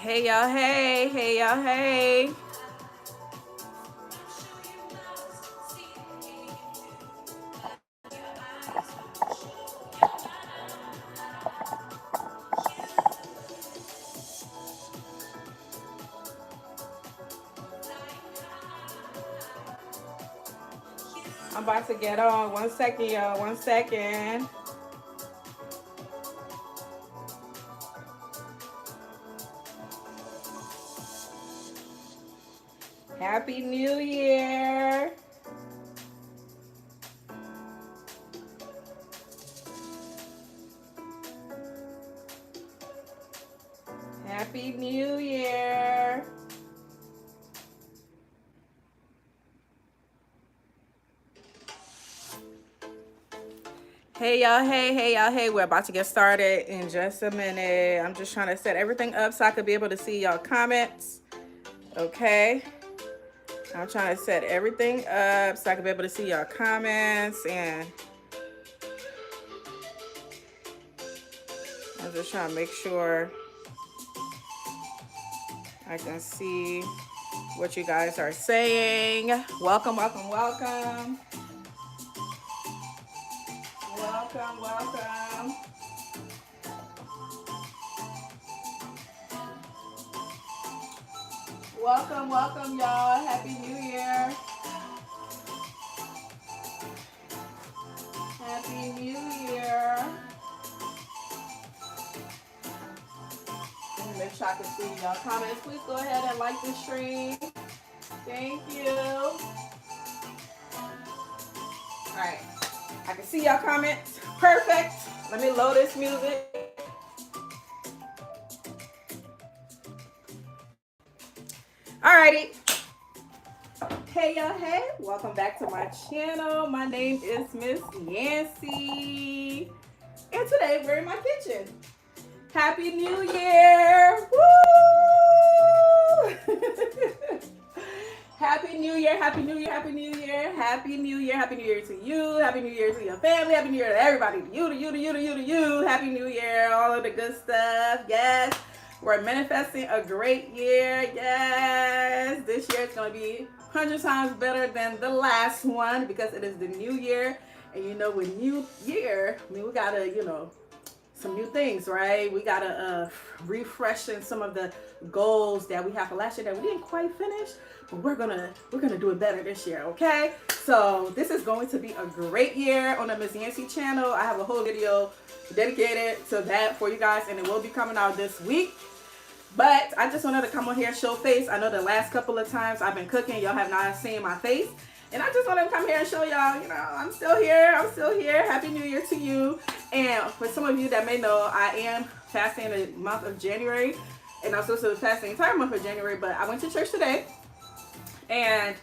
Hey y'all, hey, hey y'all, hey. I'm about to get on. 1 second, y'all. 1 second. Happy New Year. Happy New Year. Hey y'all, hey, hey y'all, hey. We're about to get started in just a minute. I'm just trying to set everything up so I could be able to see y'all comments. Okay. I'm trying to set everything up so I can be able to see y'all comments, and I'm just trying to make sure I can see what you guys are saying. Welcome, welcome, welcome. Welcome, welcome. Welcome, welcome, y'all. Happy New Year. Happy New Year. Let me make sure I can see y'all comments. Please go ahead and like the stream. Thank you. All right. I can see y'all comments. Perfect. Let me load this music. Alrighty. Hey y'all, hey. Welcome back to my channel. My name is Miss Yancy. And today we're in my kitchen. Happy New Year! Woo! Happy New Year, Happy New Year, Happy New Year, Happy New Year, Happy New Year to you, Happy New Year to your family, Happy New Year to everybody, to you, to you, to you, to you, to you, Happy New Year, all of the good stuff, yes. We're manifesting a great year, yes. This year is going to be 100 times better than the last one because it is the new year. And you know, with new year, I mean, we got to, some new things, right? We gotta refresh in some of the goals that we have for last year that we didn't quite finish, but we're gonna do it better this year, okay? So this is going to be a great year on the Miss Yancy channel. I have a whole video dedicated to that for you guys, and it will be coming out this week. But I just wanted to come on here and show face. I know the last couple of times I've been cooking, y'all have not seen my face. And I just wanted to come here and show y'all, I'm still here. I'm still here. Happy New Year to you. And for some of you that may know, I am fasting the month of January. And I'm supposed to fast the entire month of January. But I went to church today. And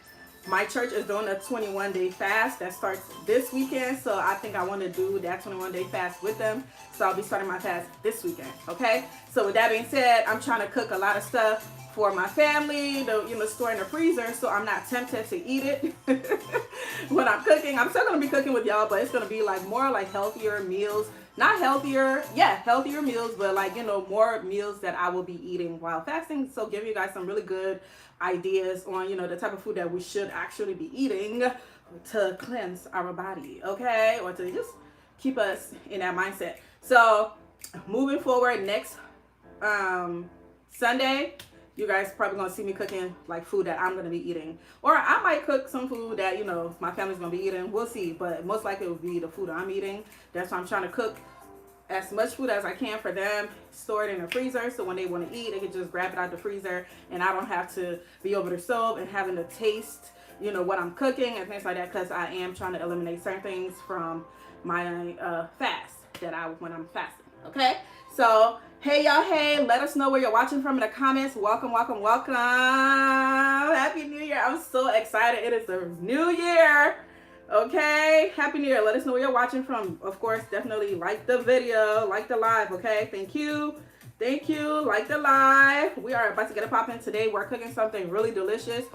my church is doing a 21-day fast that starts this weekend. So I think I want to do that 21-day fast with them. So I'll be starting my fast this weekend. Okay? So with that being said, I'm trying to cook a lot of stuff for my family, to store in the freezer, so I'm not tempted to eat it when I'm cooking. I'm still gonna be cooking with y'all, but it's gonna be like more like healthier meals. Not healthier, yeah, healthier meals, but like, more meals that I will be eating while fasting. So give you guys some really good ideas on, the type of food that we should actually be eating to cleanse our body, okay? Or to just keep us in that mindset. So moving forward, next Sunday, you guys probably gonna see me cooking like food that I'm gonna be eating, or I might cook some food that my family's gonna be eating. We'll see, but most likely it will be the food I'm eating. That's why I'm trying to cook as much food as I can for them, store it in the freezer, so when they want to eat, they can just grab it out the freezer, and I don't have to be over the stove and having to taste, what I'm cooking and things like that, because I am trying to eliminate certain things from my fast when I'm fasting. Okay, so hey y'all, hey, let us know where you're watching from in the comments. Welcome, welcome, welcome. Happy New Year. I'm so excited. It is the new year. Okay, Happy New Year. Let us know where you're watching from. Of course, definitely like the video, like the live. Okay, thank you, like the live. We are about to get it popping today. We're cooking something really delicious,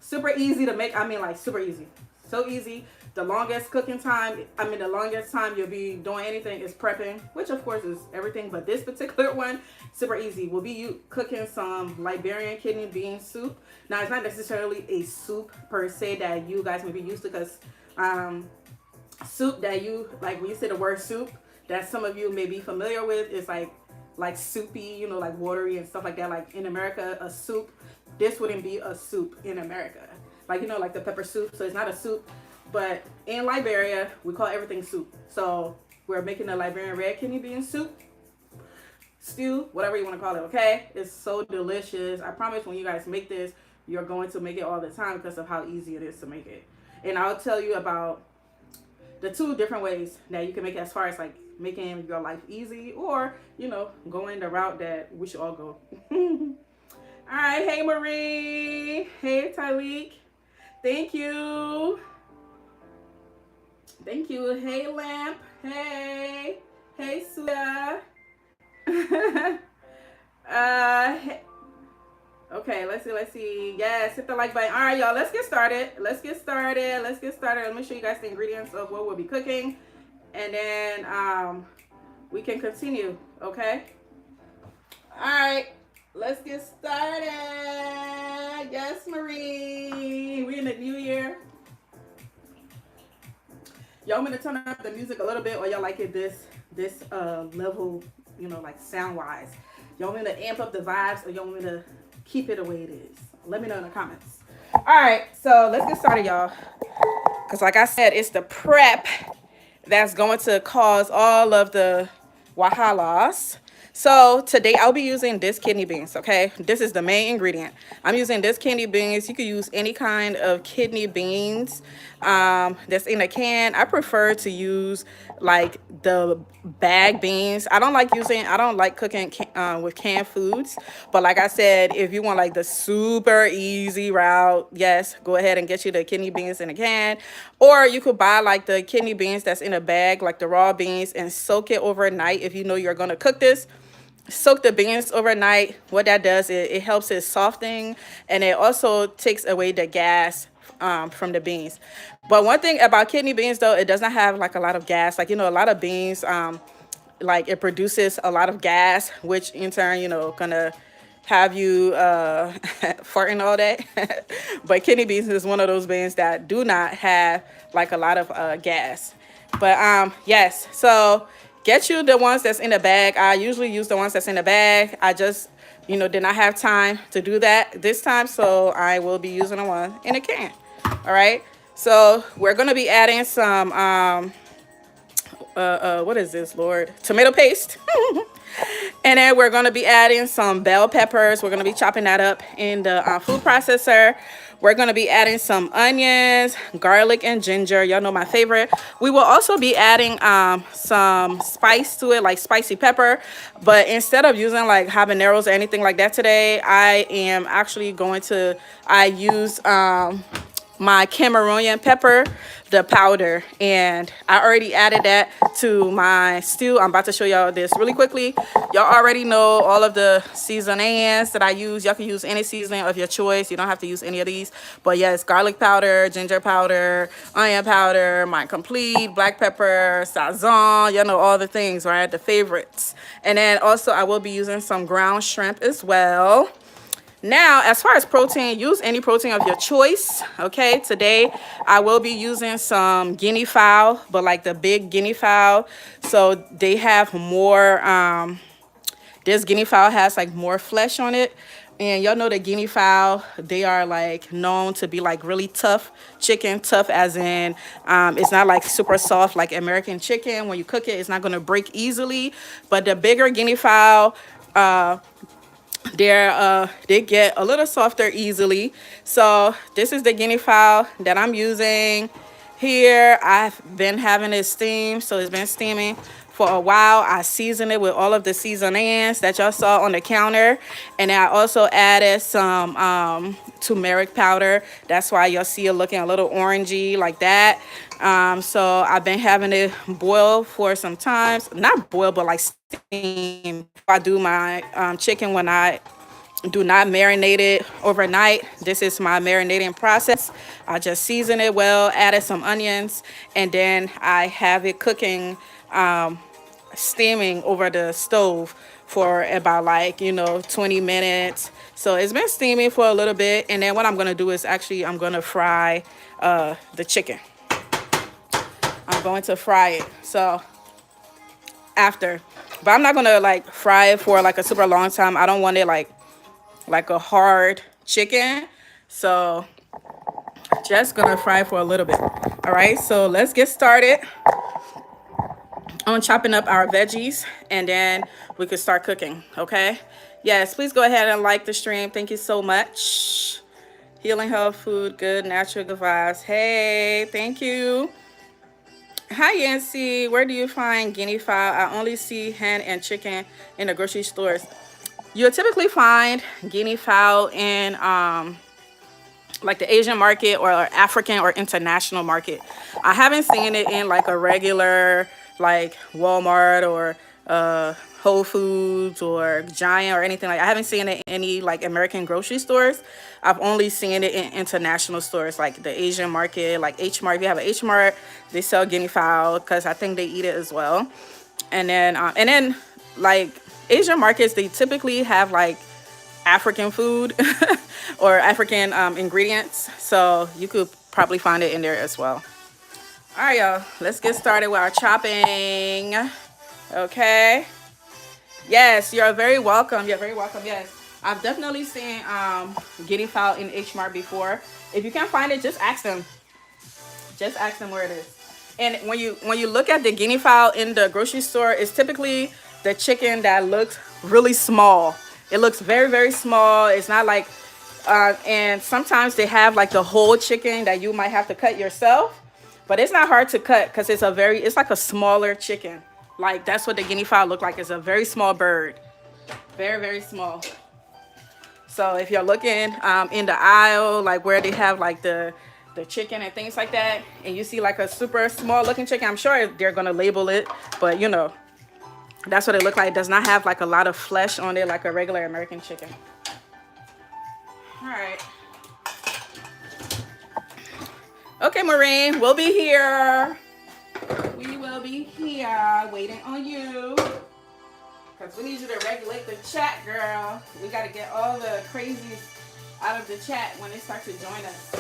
super easy to make. I mean, like super easy, So easy. The longest cooking time, the longest time you'll be doing anything is prepping, which of course is everything, but this particular one, super easy. We'll be cooking some Liberian kidney bean soup. Now, it's not necessarily a soup per se that you guys may be used to, because soup that you, like when you say the word soup, that some of you may be familiar with, is like soupy, like watery and stuff like that. Like in America, a soup, this wouldn't be a soup in America. Like, like the pepper soup. So it's not a soup. But in Liberia, we call everything soup. So we're making a Liberian red kidney bean soup, stew, whatever you want to call it, okay? It's so delicious. I promise when you guys make this, you're going to make it all the time because of how easy it is to make it. And I'll tell you about the 2 different ways that you can make it, as far as like making your life easy, or going the route that we should all go. All right, hey Marie, hey Tyleek, thank you, hey Lamp, hey Suya. Okay, let's see. Yes, hit the like button. All right, y'all, let's get started. Let me show you guys the ingredients of what we'll be cooking, and then we can continue, okay? All right, let's get started. Yes, Marie, we in the new year. Y'all want me to turn up the music a little bit, or y'all like it this level, like sound wise? Y'all want me to amp up the vibes, or y'all want me to keep it the way it is? Let me know in the comments. All right, so let's get started, y'all. Because like I said, it's the prep that's going to cause all of the wahalas. So today I'll be using this kidney beans, okay? This is the main ingredient. I'm using this kidney beans. You could use any kind of kidney beans that's in a can. I prefer to use like the bag beans. I don't like cooking with canned foods. But like I said, if you want like the super easy route, yes, go ahead and get you the kidney beans in a can. Or you could buy like the kidney beans that's in a bag, like the raw beans, and soak it overnight if you know you're going to cook this. Soak the beans overnight. What that does is it helps it soften, and it also takes away the gas from the beans. But one thing about kidney beans, though, it doesn't have like a lot of gas. Like, a lot of beans, like it produces a lot of gas, which in turn, gonna have you farting all day. But kidney beans is one of those beans that do not have like a lot of gas. But yes, so get you the ones that's in the bag. I usually use the ones that's in the bag. I just, did not have time to do that this time, so I will be using the one in a can. All right, so we're gonna be adding some what is this, Lord? Tomato paste. And then we're gonna be adding some bell peppers. We're gonna be chopping that up in the food processor. We're gonna be adding some onions, garlic, and ginger. Y'all know my favorite. We will also be adding some spice to it, like spicy pepper. But instead of using like habaneros or anything like that today, I am actually going to, I use my Cameroonian pepper, the powder, and I already added that to my stew. I'm about to show y'all this really quickly. Y'all already know all of the seasonings that I use. Y'all can use any seasoning of your choice. You don't have to use any of these. But yes, garlic powder, ginger powder, onion powder, my complete, black pepper, sazon. Y'all know all the things, right? The favorites. And then also I will be using some ground shrimp as well. Now, as far as protein, use any protein of your choice, okay? Today, I will be using some guinea fowl, but like the big guinea fowl. So they have more, this guinea fowl has like more flesh on it. And y'all know the guinea fowl, they are like known to be like really tough chicken, tough as in, it's not like super soft like American chicken. When you cook it, it's not gonna break easily. But the bigger guinea fowl, they get a little softer easily. So this is the guinea fowl that I'm using here. I've been having it steamed, so it's been steaming for a while. I seasoned it with all of the seasonings that y'all saw on the counter, and I also added some turmeric powder. That's why y'all see it looking a little orangey like that. So I've been having it boil for some times, not boil, but like steam. I do my chicken when I Do not marinate it overnight. This is my marinating process. I just season it well, added some onions, and then I have it cooking, steaming over the stove for about, like, 20 minutes. So it's been steaming for a little bit, and then what I'm gonna do is actually I'm gonna fry the chicken. I'm going to fry it. So after, but I'm not gonna like fry it for like a super long time. I don't want it like a hard chicken. So just gonna fry for a little bit. All right, so let's get started on chopping up our veggies, and then we could start cooking. Okay, yes, please go ahead and like the stream. Thank you so much. Healing, health, food, good, natural, good vibes. Hey, thank you. Hi Yancy, where do you find guinea fowl? I only see hen and chicken in the grocery stores. You'll typically find guinea fowl in like the Asian market or African or international market. I haven't seen it in like a regular like Walmart or Whole Foods or Giant or anything like. I haven't seen it in any like American grocery stores. I've only seen it in international stores like the Asian market, like H Mart. If you have an H Mart, they sell guinea fowl because I think they eat it as well. And then like Asian markets, they typically have like African food or African ingredients, so you could probably find it in there as well. All right, y'all, let's get started with our chopping. Okay, yes, you're very welcome. You're very welcome. Yes, I've definitely seen guinea fowl in H Mart before. If you can't find it, just ask them where it is. And when you look at the guinea fowl in the grocery store, it's typically the chicken that looks really small. It looks very, very small. It's not like, and sometimes they have like the whole chicken that you might have to cut yourself, but it's not hard to cut because it's like a smaller chicken. Like that's what the guinea fowl look like. It's a very small bird, very, very small. So if you're looking in the aisle, like where they have like the chicken and things like that, and you see like a super small looking chicken, I'm sure they're gonna label it, but that's what it looks like. It does not have like a lot of flesh on it like a regular American chicken. All right. Okay, Maureen, we'll be here. We will be here waiting on you. Because we need you to regulate the chat, girl. We got to get all the crazies out of the chat when they start to join us.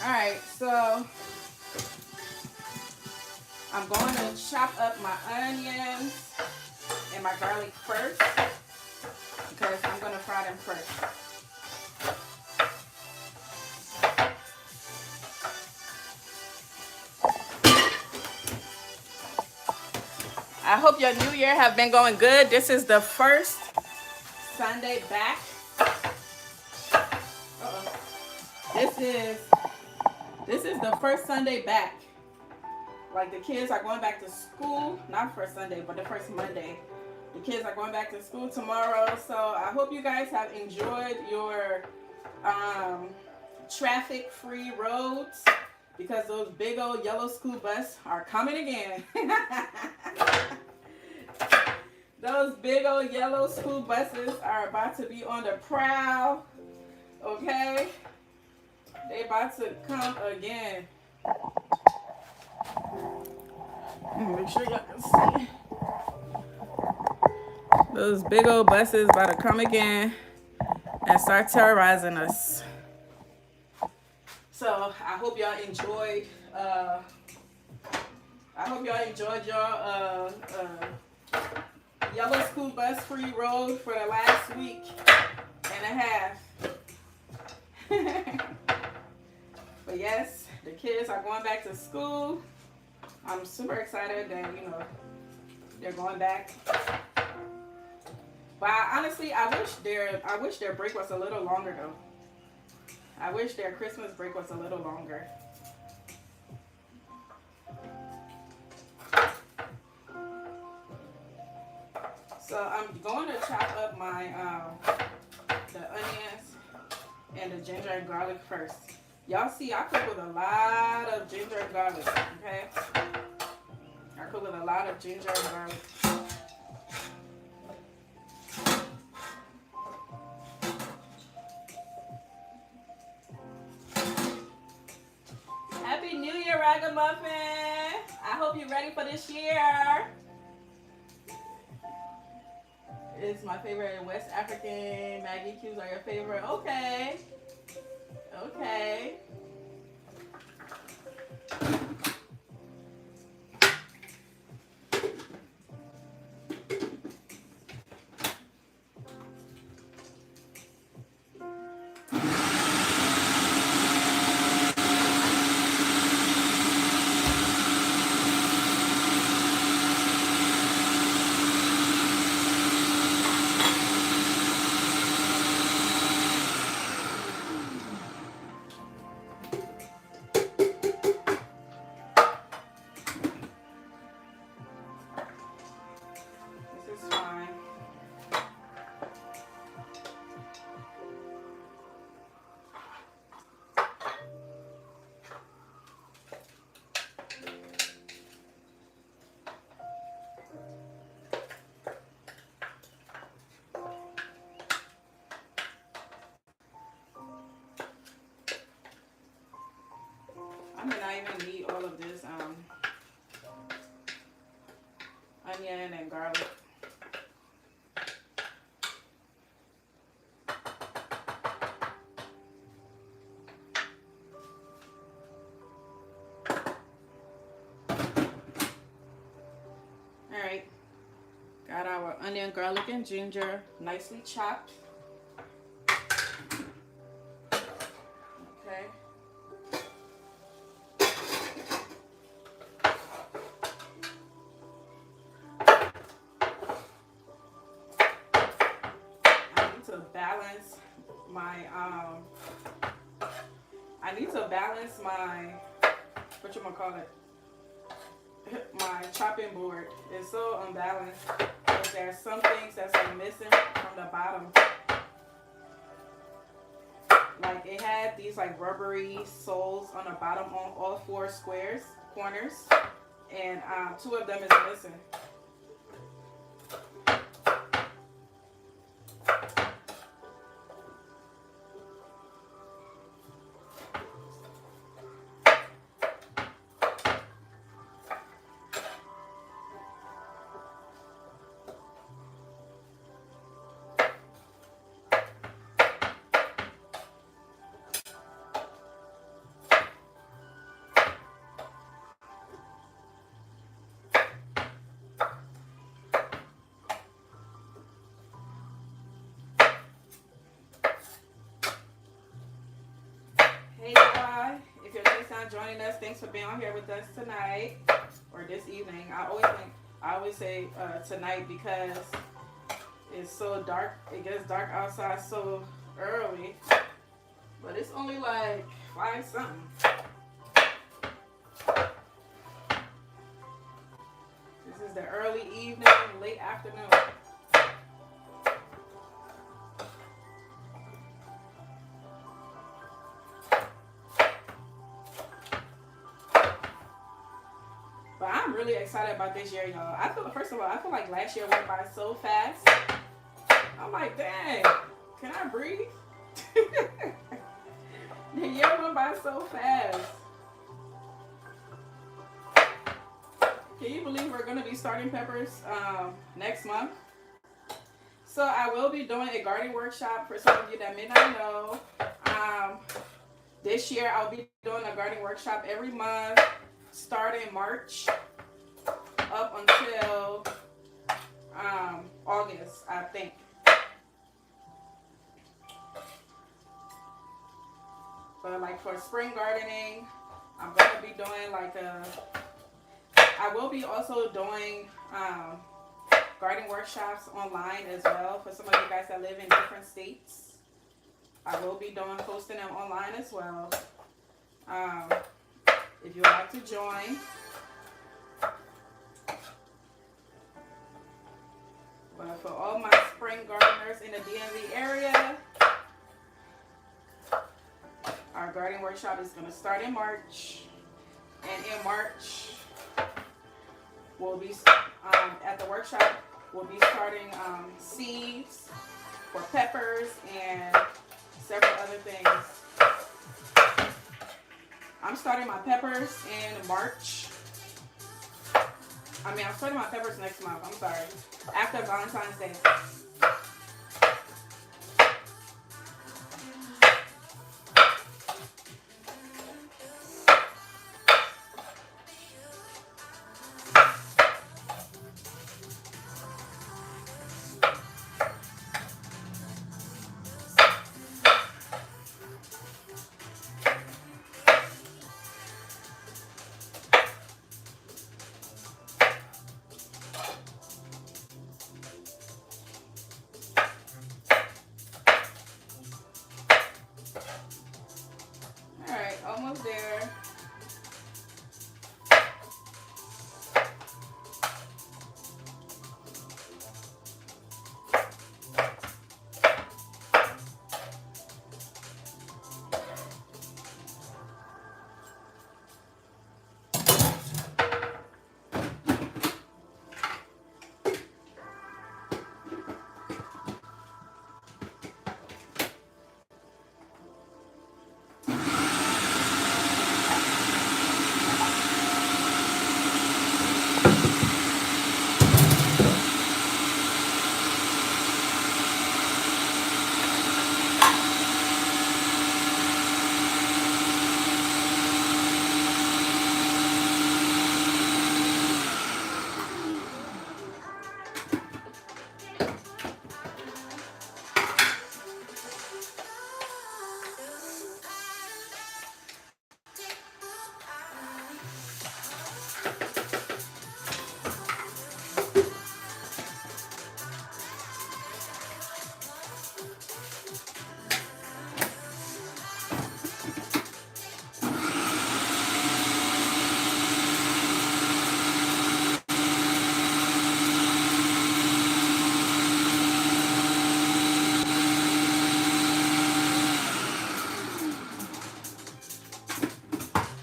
All right, so I'm going to chop up my onions and my garlic first because I'm going to fry them first. I hope your new year have been going good. This is the first Sunday back. This is the first Sunday back. Like the kids are going back to school, not first Sunday, but the first Monday. The kids are going back to school tomorrow. So I hope you guys have enjoyed your traffic-free roads because those big old yellow school bus are coming again. Those big old yellow school buses are about to be on the prowl. Okay? They about to come again. Make sure y'all can see. Those big old buses about to come again and start terrorizing us. So I hope y'all enjoyed. Your yellow school bus free road for the last week and a half. But yes, the kids are going back to school. I'm super excited that they're going back. But honestly, I wish their break was a little longer though. I wish their Christmas break was a little longer. So I'm going to chop up my the onions and the ginger and garlic first. Y'all see, I cook with a lot of ginger and garlic, okay? I cook with a lot of ginger and garlic. chocolate muffin. I hope you're ready for this year. It's my favorite. West African Maggie cubes are your favorite. Okay. Okay. This is fine. I may not even need all of this onion and garlic. Alright, got our onion, garlic, and ginger nicely chopped. Okay. I need to balance my my chopping board. It's so unbalanced. There's some things that's like missing from the bottom. Like it had these like rubbery soles on the bottom on all 4 corners, and 2 of them is missing. Hey y'all, if you're just now joining us, thanks for being on here with us tonight or this evening. I always say tonight because it's so dark. It gets dark outside so early, but it's only like 5 something. This is the early evening, late afternoon. But I'm really excited about this year, y'all. First of all, I feel like last year went by so fast. I'm like, dang, can I breathe? The year went by so fast. Can you believe we're going to be starting peppers next month? So I will be doing a gardening workshop for some of you that may not know. This year I'll be doing a gardening workshop every month, starting March up until August, I think. But like for spring gardening, I'm going to be doing I will be also doing gardening workshops online as well for some of you guys that live in different states. I will be posting them online as well. If you would like to join. But for all my spring gardeners in the DMV area, our gardening workshop is going to start in March. And in March, we'll be, at the workshop, we'll be starting seeds for peppers and several other things. I'm starting my peppers in March. I mean, I'm starting my peppers next month. I'm sorry. After Valentine's Day. All right, almost there.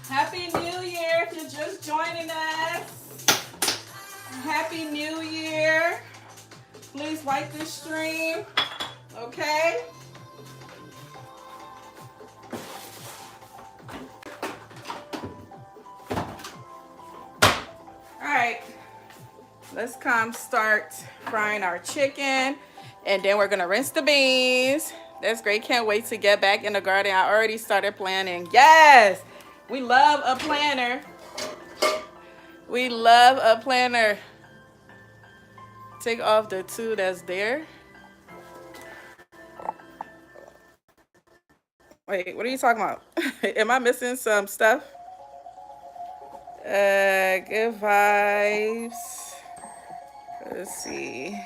Happy New Year if you're just joining us. Happy New Year. Please like this stream, okay? All right, let's come start frying our chicken, and then we're gonna rinse the beans. That's great, can't wait to get back in the garden. I already started planning. Yes, we love a planner. We love a planner. Take off the two that's there. Wait, what are you talking about? Am I missing some stuff? Good vibes. Let's see.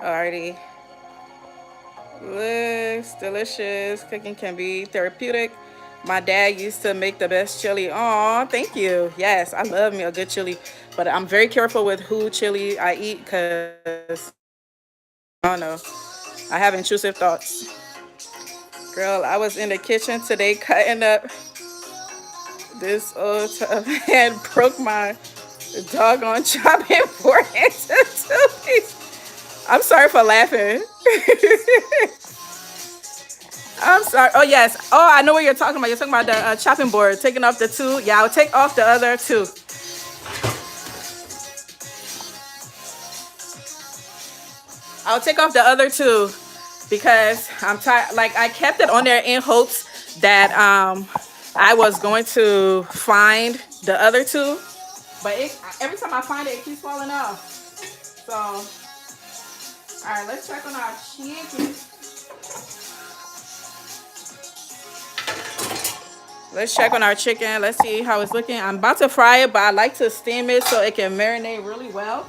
Alrighty. Looks delicious. Cooking can be therapeutic. My dad used to make the best chili. Oh, thank you. Yes, I love me a good chili. But I'm very careful with who chili I eat because I don't know. I have intrusive thoughts. Girl, I was in the kitchen today cutting up this old tub and broke my doggone chopping board into 2 pieces. I'm sorry for laughing. I'm sorry. Oh, yes. Oh, I know what you're talking about. You're talking about the chopping board, taking off the two. Yeah, I'll take off the other two. I'll take off the other two because I'm tired. Like, I kept it on there in hopes that I was going to find the other two. But every time I find it, it keeps falling off. So, all right, let's check on our chicken. Let's check on our chicken. Let's see how it's looking. I'm about to fry it, but I like to steam it so it can marinate really well.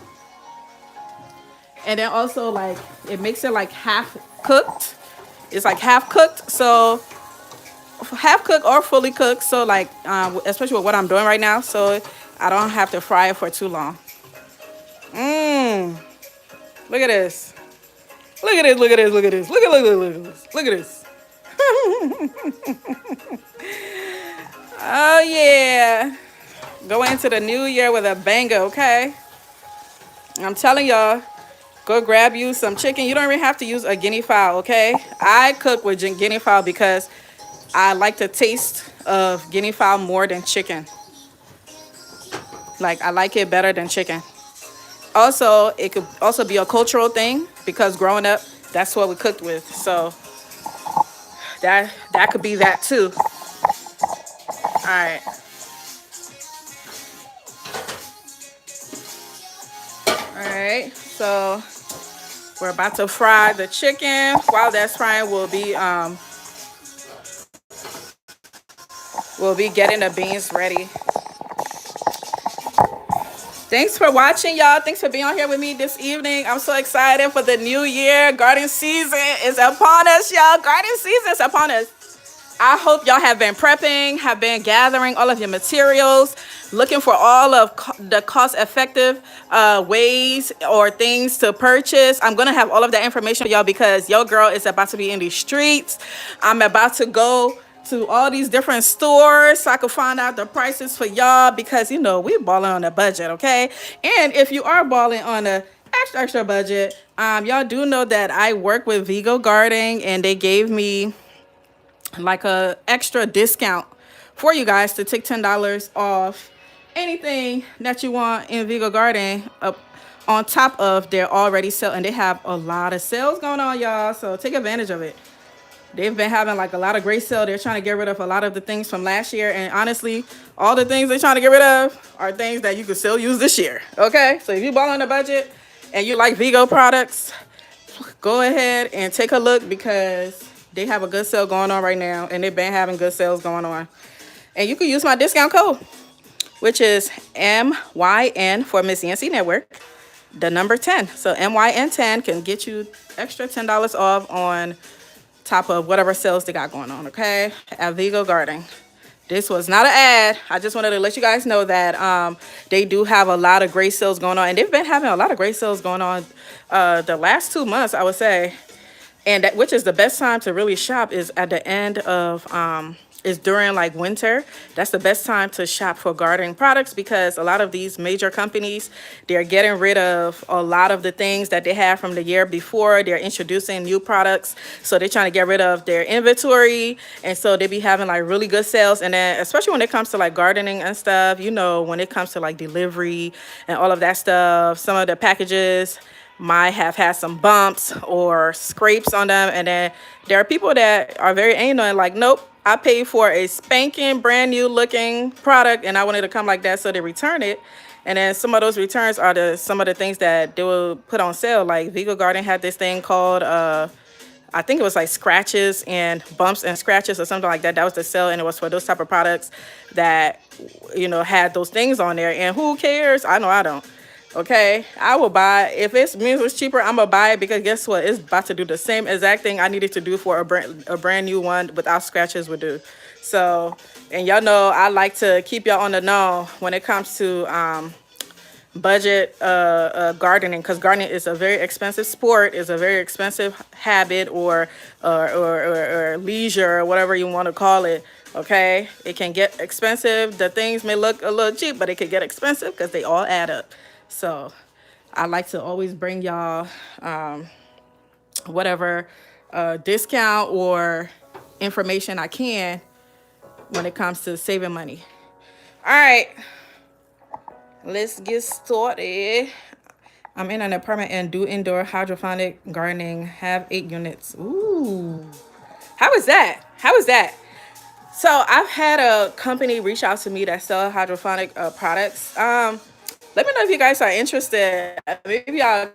And then also, like, it makes it like half cooked. It's like half cooked. So half cooked or fully cooked. So like, especially with what I'm doing right now. So I don't have to fry it for too long. Look at this. Look at this. Look at this. Look at this. Look at this. Look at this. Oh yeah. Go into the new year with a banger, okay? I'm telling y'all, go grab you some chicken. You don't even have to use a guinea fowl, okay? I cook with guinea fowl because I like the taste of guinea fowl more than chicken. Like, I like it better than chicken. Also, it could also be a cultural thing because growing up, that's what we cooked with. So that could be that too. All right. All right. So we're about to fry the chicken. While that's frying, we'll be getting the beans ready. Thanks for watching, y'all. Thanks for being on here with me this evening. I'm so excited for the new year. Garden season is upon us, y'all. Garden season is upon us. I hope y'all have been prepping, have been gathering all of your materials, looking for all of the cost-effective ways or things to purchase. I'm going to have all of that information for y'all because your girl is about to be in these streets. I'm about to go to all these different stores so I can find out the prices for y'all because, you know, we balling on a budget, okay? And if you are balling on a extra budget, y'all do know that I work with Vigo Gardening and they gave me like a extra discount for you guys to take $10 off anything that you want in Vigo Garden up on top of their already sale. And they have a lot of sales going on, y'all, so take advantage of it. They've been having like a lot of great sale. They're trying to get rid of a lot of the things from last year. And honestly, all the things they're trying to get rid of are things that you could still use this year. Okay, so if you ball on a budget and you like Vigo products, go ahead and take a look because they have a good sale going on right now. And they've been having good sales going on. And you can use my discount code, which is MYN for Miss Yancy Network, the number 10. So MYN10 can get you extra $10 off on top of whatever sales they got going on, okay, at Vigo Garden. This was not an ad. I just wanted to let you guys know that they do have a lot of great sales going on, and they've been having a lot of great sales going on the last 2 months, I would say. And that, which is the best time to really shop, is at the end of is during like winter. That's the best time to shop for gardening products because a lot of these major companies, they're getting rid of a lot of the things that they had from the year before. They're introducing new products. So they're trying to get rid of their inventory. And so they be having like really good sales. And then especially when it comes to like gardening and stuff, you know, when it comes to like delivery and all of that stuff, some of the packages might have had some bumps or scrapes on them. And then there are people that are very anal and like, nope, I paid for a spanking brand new looking product and I wanted to come like that, so they return it. And then some of those returns are some of the things that they will put on sale. Like Vigo Garden had this thing called I think it was like scratches and bumps and scratches or something like that. That was the sale, and it was for those type of products that, you know, had those things on there. And who cares? I know I don't. Okay, I will buy. If it means it's cheaper, I'm gonna buy it because guess what? It's about to do the same exact thing I needed to do for a brand new one without scratches would do. So, and y'all know I like to keep y'all on the know when it comes to budget gardening, because gardening is a very expensive sport, is a very expensive habit or leisure or whatever you want to call it. Okay, it can get expensive. The things may look a little cheap, but it can get expensive because they all add up. So I like to always bring y'all whatever discount or information I can when it comes to saving money. All right, let's get started. I'm in an apartment and do indoor hydroponic gardening, have 8 units. Ooh, how is that? How is that? So I've had a company reach out to me that sell hydroponic products. Let me know if you guys are interested. Maybe I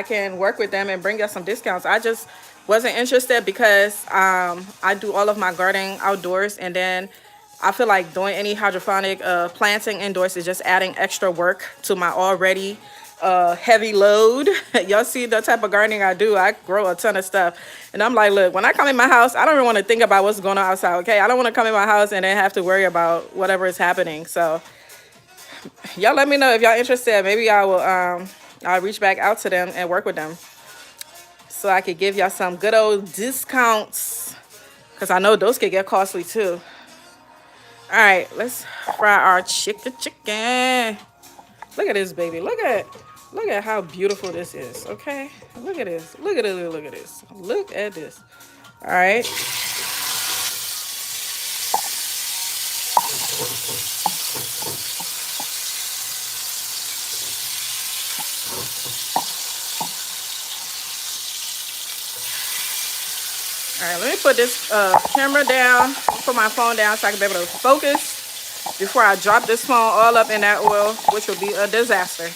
can work with them and bring you some discounts. I just wasn't interested because I do all of my gardening outdoors, and then I feel like doing any hydroponic planting indoors is just adding extra work to my already heavy load. Y'all see the type of gardening I do. I grow a ton of stuff. And I'm like, look, when I come in my house, I don't even want to think about what's going on outside, okay? I don't want to come in my house and then have to worry about whatever is happening. So y'all let me know if y'all interested. Maybe I will I'll reach back out to them and work with them so I could give y'all some good old discounts, because I know those could get costly too. All right, let's fry our chicken. Look at this, baby. Look at how beautiful this is. Okay, look at this. Look at this. Look at this. Look at this. All right. All right, let me put this camera down, put my phone down so I can be able to focus before I drop this phone all up in that oil, which will be a disaster.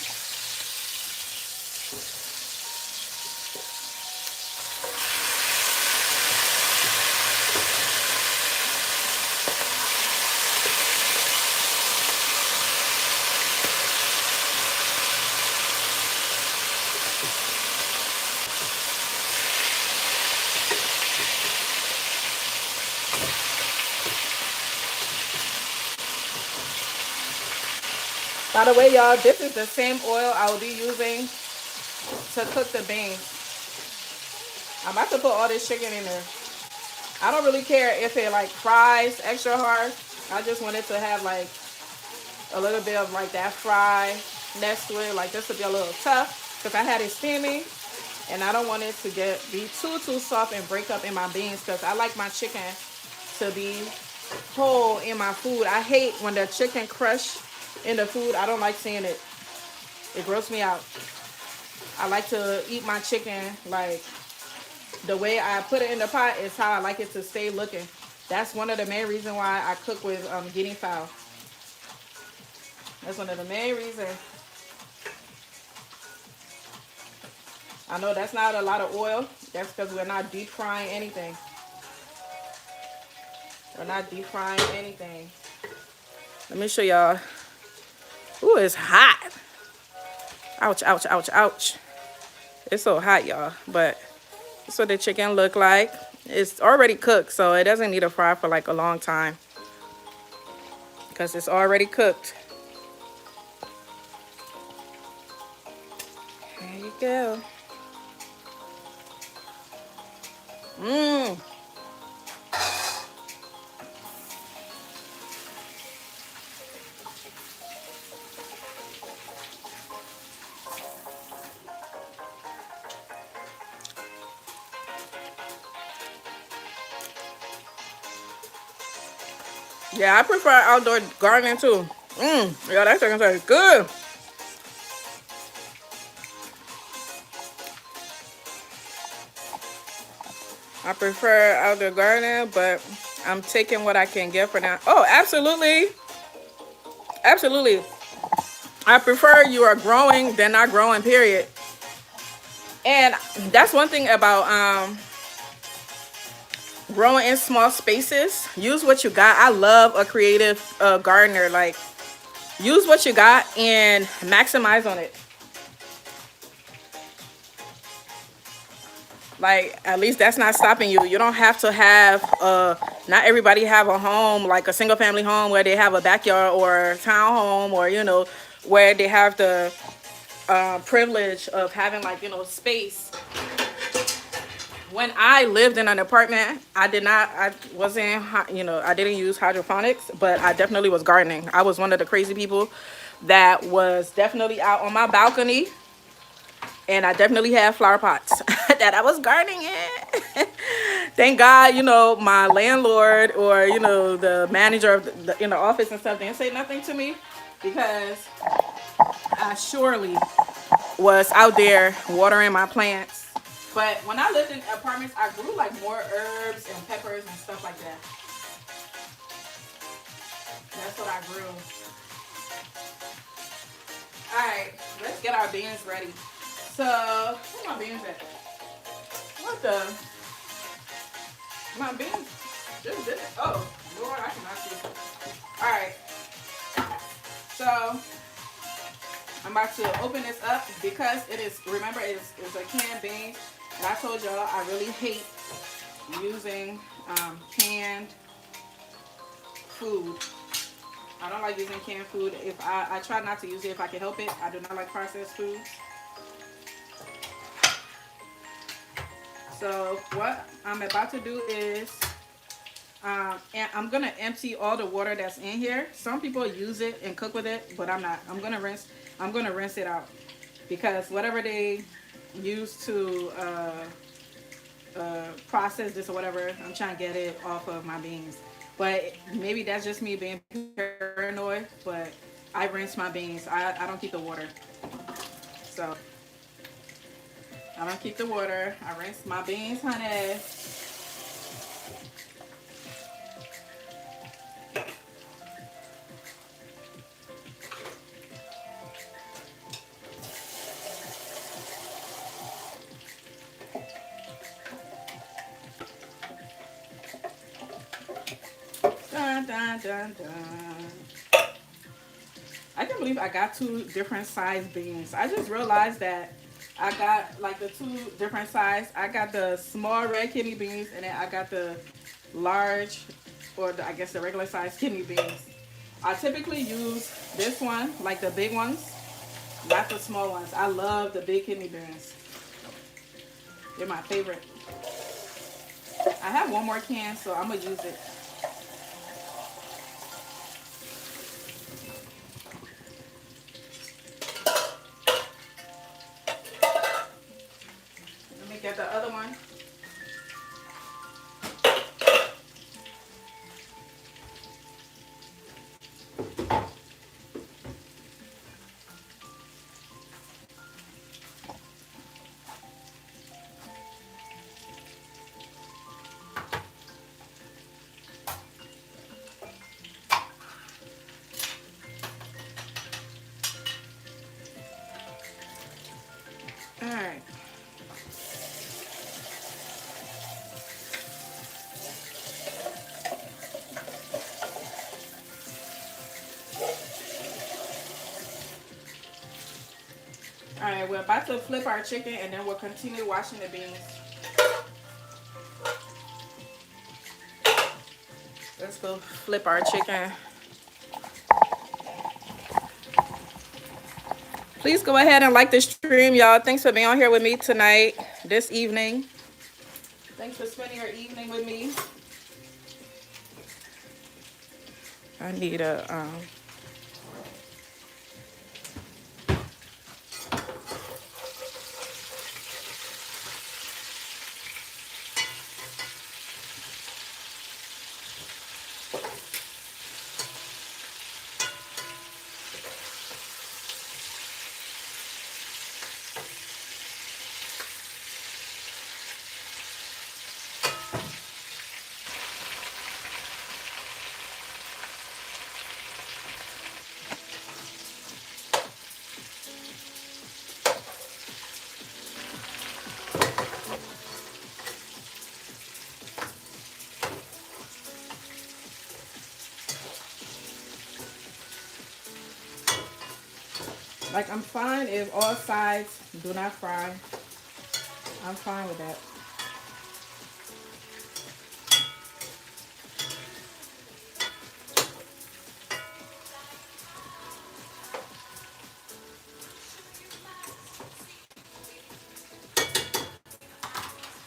By the way, y'all, this is the same oil I will be using to cook the beans. I'm about to put all this chicken in there. I don't really care if it like fries extra hard. I just want it to have like a little bit of like that fry next to it, like this to be a little tough, because I had it steaming and I don't want it to be too soft and break up in my beans, because I like my chicken to be whole in my food. I hate when the chicken crush in the food. I don't like seeing it. It grosses me out. I like to eat my chicken like the way I put it in the pot is how I like it to stay looking. That's one of the main reasons why I cook with guinea fowl. That's one of the main reasons. I know that's not a lot of oil. That's because we're not deep frying anything. We're not deep frying anything. Let me show y'all. Ooh, it's hot. Ouch, ouch, ouch, ouch. It's so hot, y'all. But that's what the chicken look like. It's already cooked, so it doesn't need to fry for like a long time, because it's already cooked. There you go. Mmm. Yeah, I prefer outdoor gardening too. Yeah, that chicken tastes good. I prefer outdoor gardening, but I'm taking what I can get for now. Oh, absolutely. Absolutely. I prefer you are growing than not growing, period. And that's one thing about growing in small spaces. Use what you got. I love a creative gardener. Like, use what you got and maximize on it. Like, at least that's not stopping you. You don't have to have not everybody have a home, like a single family home where they have a backyard or a town home, or where they have the privilege of having like space. When I lived in an apartment, I didn't use hydroponics, but I definitely was gardening. I was one of the crazy people that was definitely out on my balcony, and I definitely had flower pots that I was gardening in. Thank God, my landlord or, the manager of in the office and stuff didn't say nothing to me, because I surely was out there watering my plants. But when I lived in apartments, I grew like more herbs and peppers and stuff like that. That's what I grew. Alright, let's get our beans ready. So, where my beans at? What the? My beans just did it. Oh, Lord, I cannot see. Alright. So, I'm about to open this up because remember, it's a canned bean. And I told y'all I really hate using canned food. I don't like using canned food. If I try not to use it if I can help it. I do not like processed foods. So what I'm about to do is and I'm gonna empty all the water that's in here. Some people use it and cook with it, but I'm not. I'm gonna rinse it out, because whatever they use to process this or whatever, I'm trying to get it off of my beans. But maybe that's just me being paranoid, but I rinse my beans. I don't keep the water. So I don't keep the water. I rinse my beans, honey. dun, dun, dun, dun. I can't believe I got two different size beans. I just realized that I got like the two different size. I got the small red kidney beans, and then I got the large, or I guess the regular size kidney beans. I typically use this one, like the big ones, not the small ones. I love the big kidney beans. They're my favorite. I have one more can, so I'm gonna use it. Let me get the other one. All right. All right, we're about to flip our chicken, and then we'll continue washing the beans. Let's go flip our chicken. Please go ahead and like the stream, y'all. Thanks for being on here with me tonight, this evening. Thanks for spending your evening with me. I need a like I'm fine if all sides do not fry. I'm fine with that.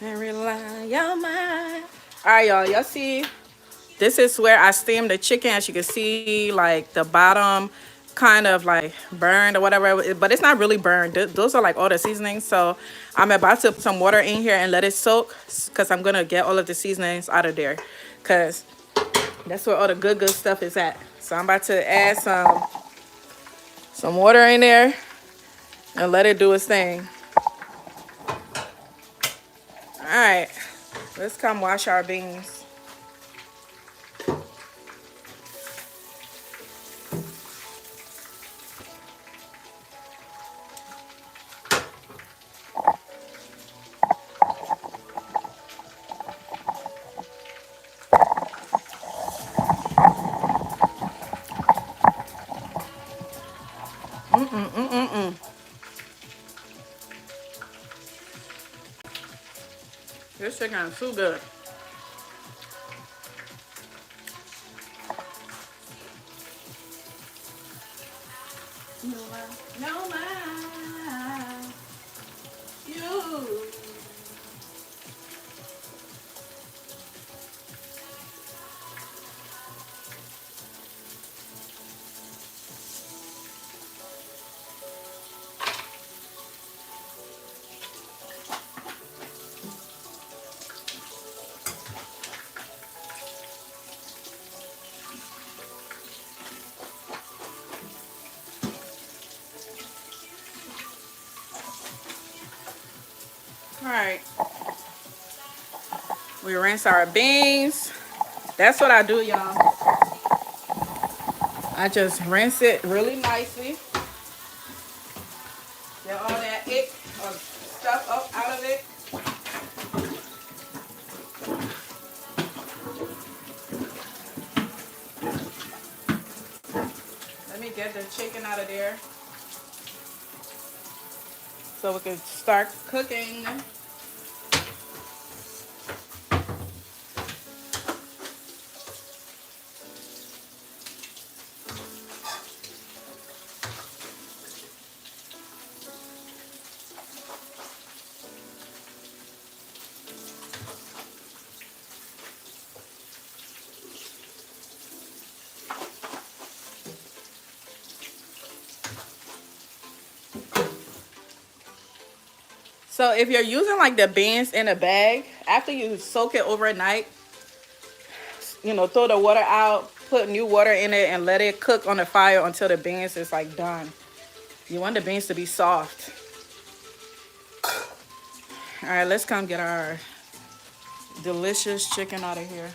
And rely on my. All right, y'all see, this is where I steam the chicken. As you can see, like the bottom kind of like burned or whatever, but it's not really burned. Those are like all the seasonings. So I'm about to put some water in here and let it soak, because I'm gonna get all of the seasonings out of there, because that's where all the good stuff is at. So I'm about to add some water in there and let it do its thing. All right, let's come wash our beans. This chicken is too good. No mind you. All right, we rinse our beans. That's what I do, y'all. I just rinse it really nicely. Get all that ick or stuff up out of it. get the chicken out of there so we can start cooking. So if you're using like the beans in a bag, after you soak it overnight, you know, throw the water out, put new water in it, and let it cook on the fire until the beans is like done. You want the beans to be soft. All right, let's come get our delicious chicken out of here.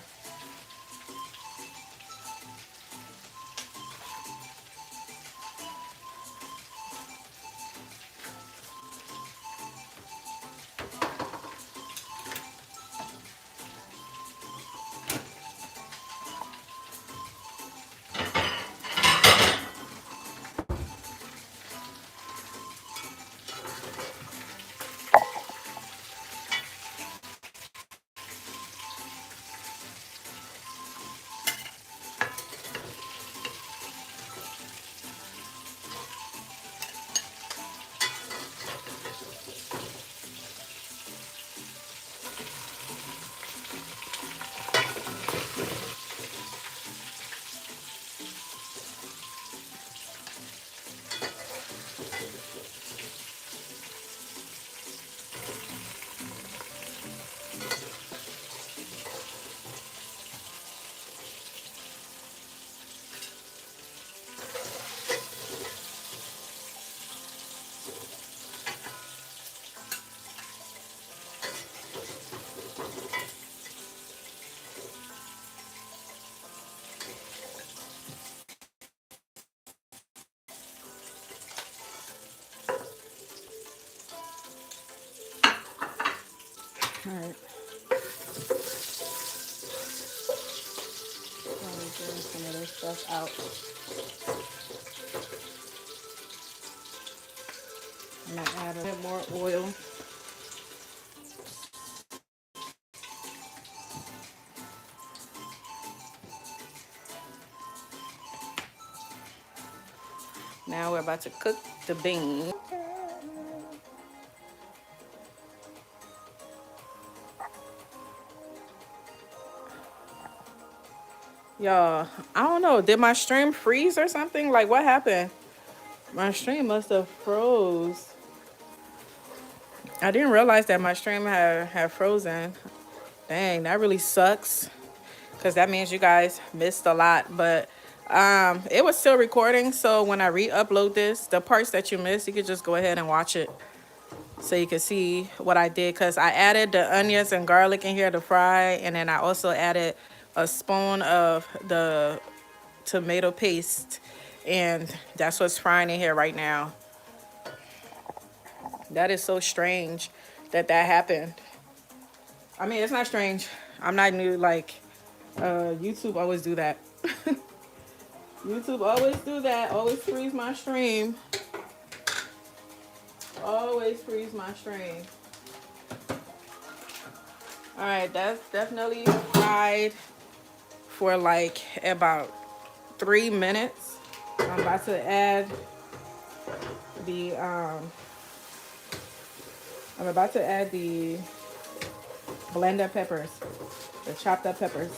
All right. Let me get some of this stuff out. I'm gonna add a bit more oil. Now we're about to cook the beans. Y'all, I don't know. Did my stream freeze or something? Like, what happened? My stream must have froze. I didn't realize that my stream had frozen. Dang, that really sucks. Because that means you guys missed a lot. But it was still recording. So when I re-upload this, the parts that you missed, you could just go ahead and watch it. So you can see what I did. Because I added the onions and garlic in here to fry. And then I also added a spoon of the tomato paste, and that's what's frying in here right now. That is so strange that happened. I mean, it's not strange. I'm not new. Like, YouTube always do that. YouTube always do that. Always freeze my stream. Always freeze my stream. All right, that's definitely fried for like about 3 minutes. I'm about to add the blended peppers, the chopped up peppers.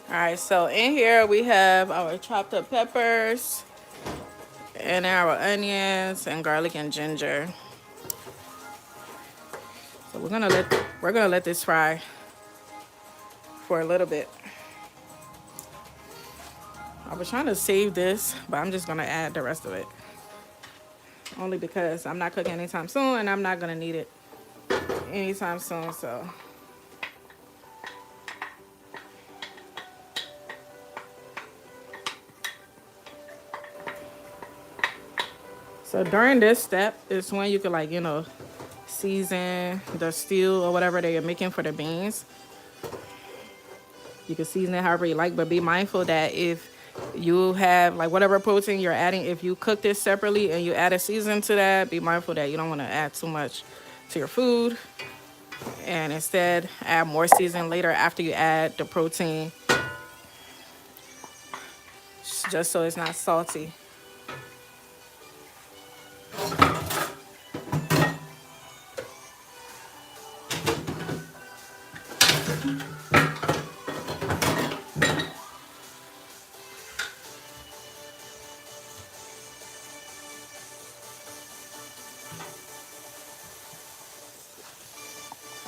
All right, so in here we have our chopped up peppers and our onions and garlic and ginger. So we're gonna let this fry for a little bit. I was trying to save this, but I'm just gonna add the rest of it. Only because I'm not cooking anytime soon and I'm not gonna need it anytime soon. So during this step is when you could like, you know, season the stew or whatever that you're making for the beans. You can season it however you like, but be mindful that if you have like whatever protein you're adding, if you cook this separately and you add a season to that, be mindful that you don't want to add too much to your food, and instead add more season later after you add the protein, just so it's not salty.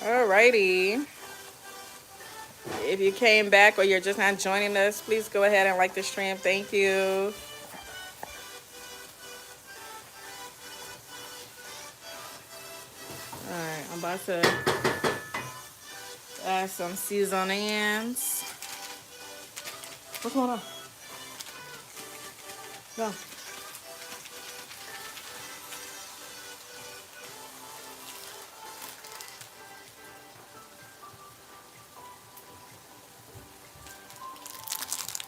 Alrighty. If you came back or you're just not joining us, please go ahead and like the stream. Thank you. Alright, I'm about to add some seasonings. What's going on? Go.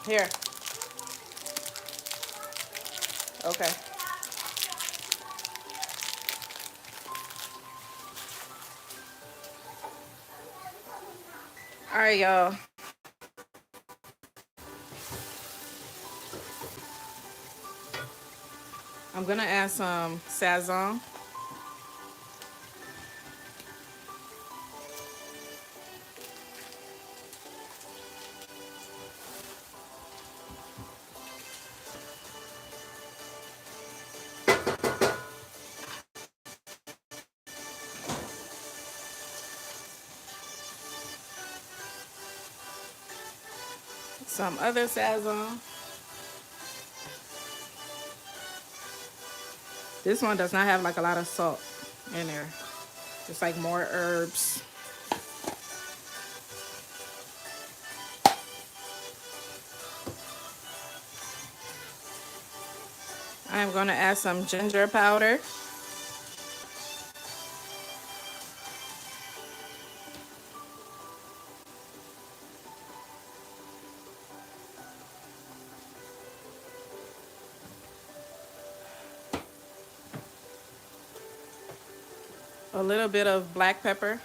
Here. Okay. Alright, y'all. I'm gonna add some sazon. Some other sazon. This one does not have like a lot of salt in there. It's like more herbs. I'm gonna add some ginger powder. A little bit of black pepper.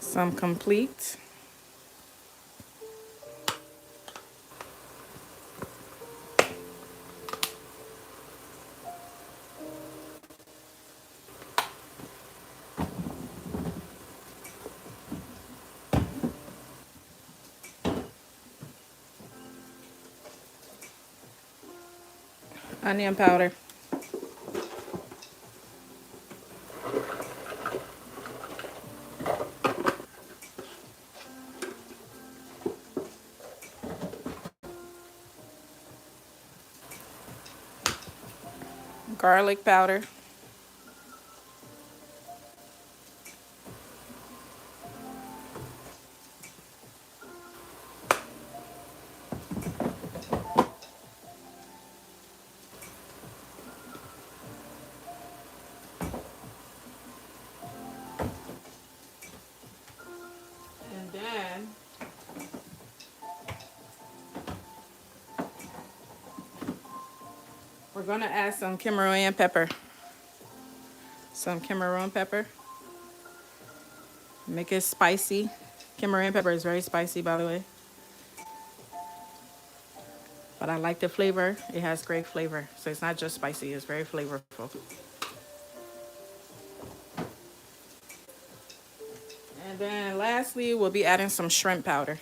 Some complete. Onion powder. Garlic powder. And then we're gonna add some Cameroon pepper. Some Cameroon pepper. Make it spicy. Cameroon pepper is very spicy, by the way. But I like the flavor. It has great flavor. So it's not just spicy, it's very flavorful. And then lastly, we'll be adding some shrimp powder.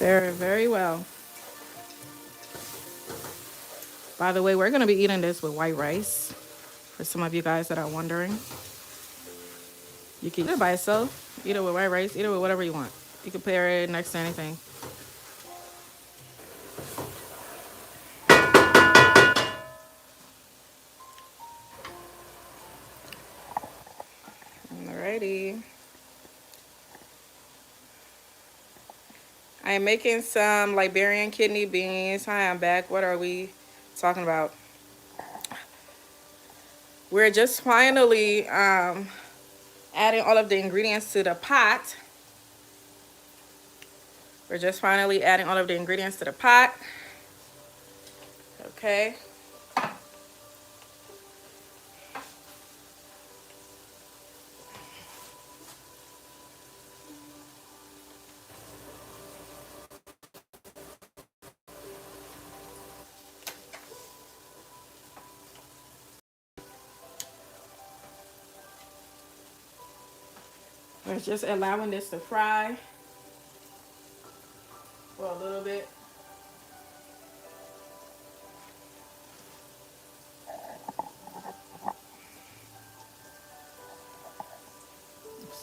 Very, very well. By the way, we're going to be eating this with white rice. For some of you guys that are wondering, you can eat it by itself, eat it with white rice, eat it with whatever you want. You can pair it next to anything. Alrighty. I am making some Liberian kidney beans. Hi, I'm back. What are we talking about? We're just finally adding all of the ingredients to the pot. We're just finally adding all of the ingredients to the pot. Okay. We're just allowing this to fry for a little bit.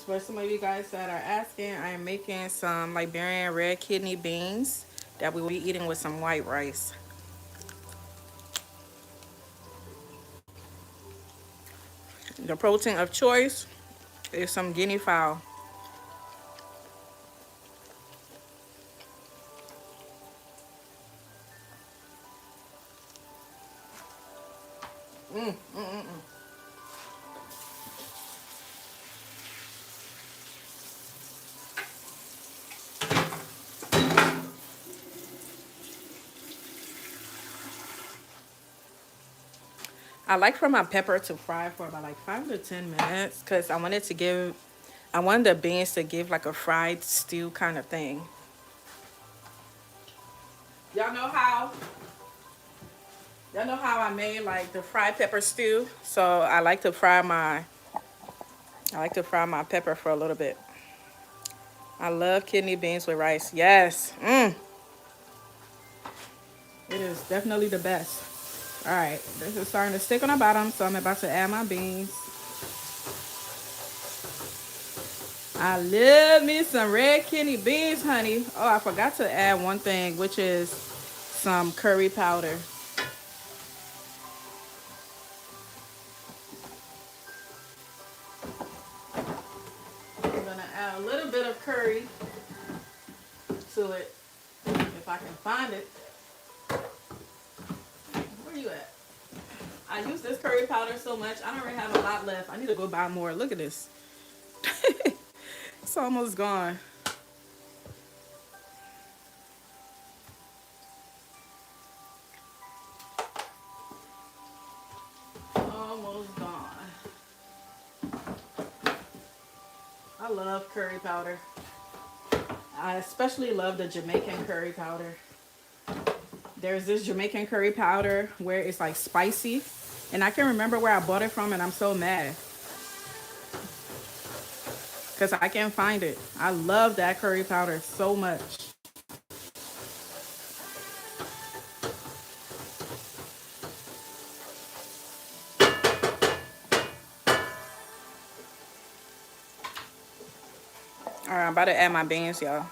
For some of you guys that are asking, I am making some Liberian red kidney beans that we will be eating with some white rice. The protein of choice is some guinea fowl. I like for my pepper to fry for about like 5 to 10 minutes because I wanted the beans to give like a fried stew kind of thing. Y'all know how I made like the fried pepper stew? So I like to fry my pepper for a little bit. I love kidney beans with rice. Yes. It is definitely the best. All right, this is starting to stick on the bottom, so I'm about to add my beans. I love me some red kidney beans, honey. Oh, I forgot to add one thing, which is some curry powder. I'm gonna add a little bit of curry to it, if I can find it. Where you at? I use this curry powder so much, I don't really have a lot left. I need to go buy more. Look at this. It's almost gone. Almost gone. I love curry powder. I especially love the Jamaican curry powder. There's this Jamaican curry powder where it's like spicy. And I can't remember where I bought it from, and I'm so mad because I can't find it. I love that curry powder so much. All right, I'm about to add my beans, y'all.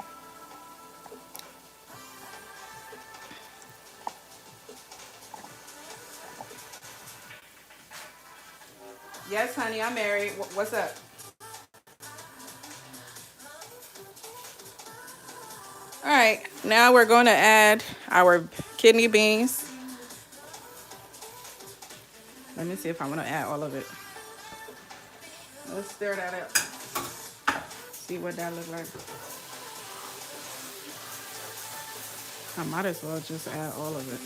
Yes, honey, I'm married. What's up? All right, now we're going to add our kidney beans. Let me see if I want to add all of it. Let's stir that up. See what that looks like. I might as well just add all of it.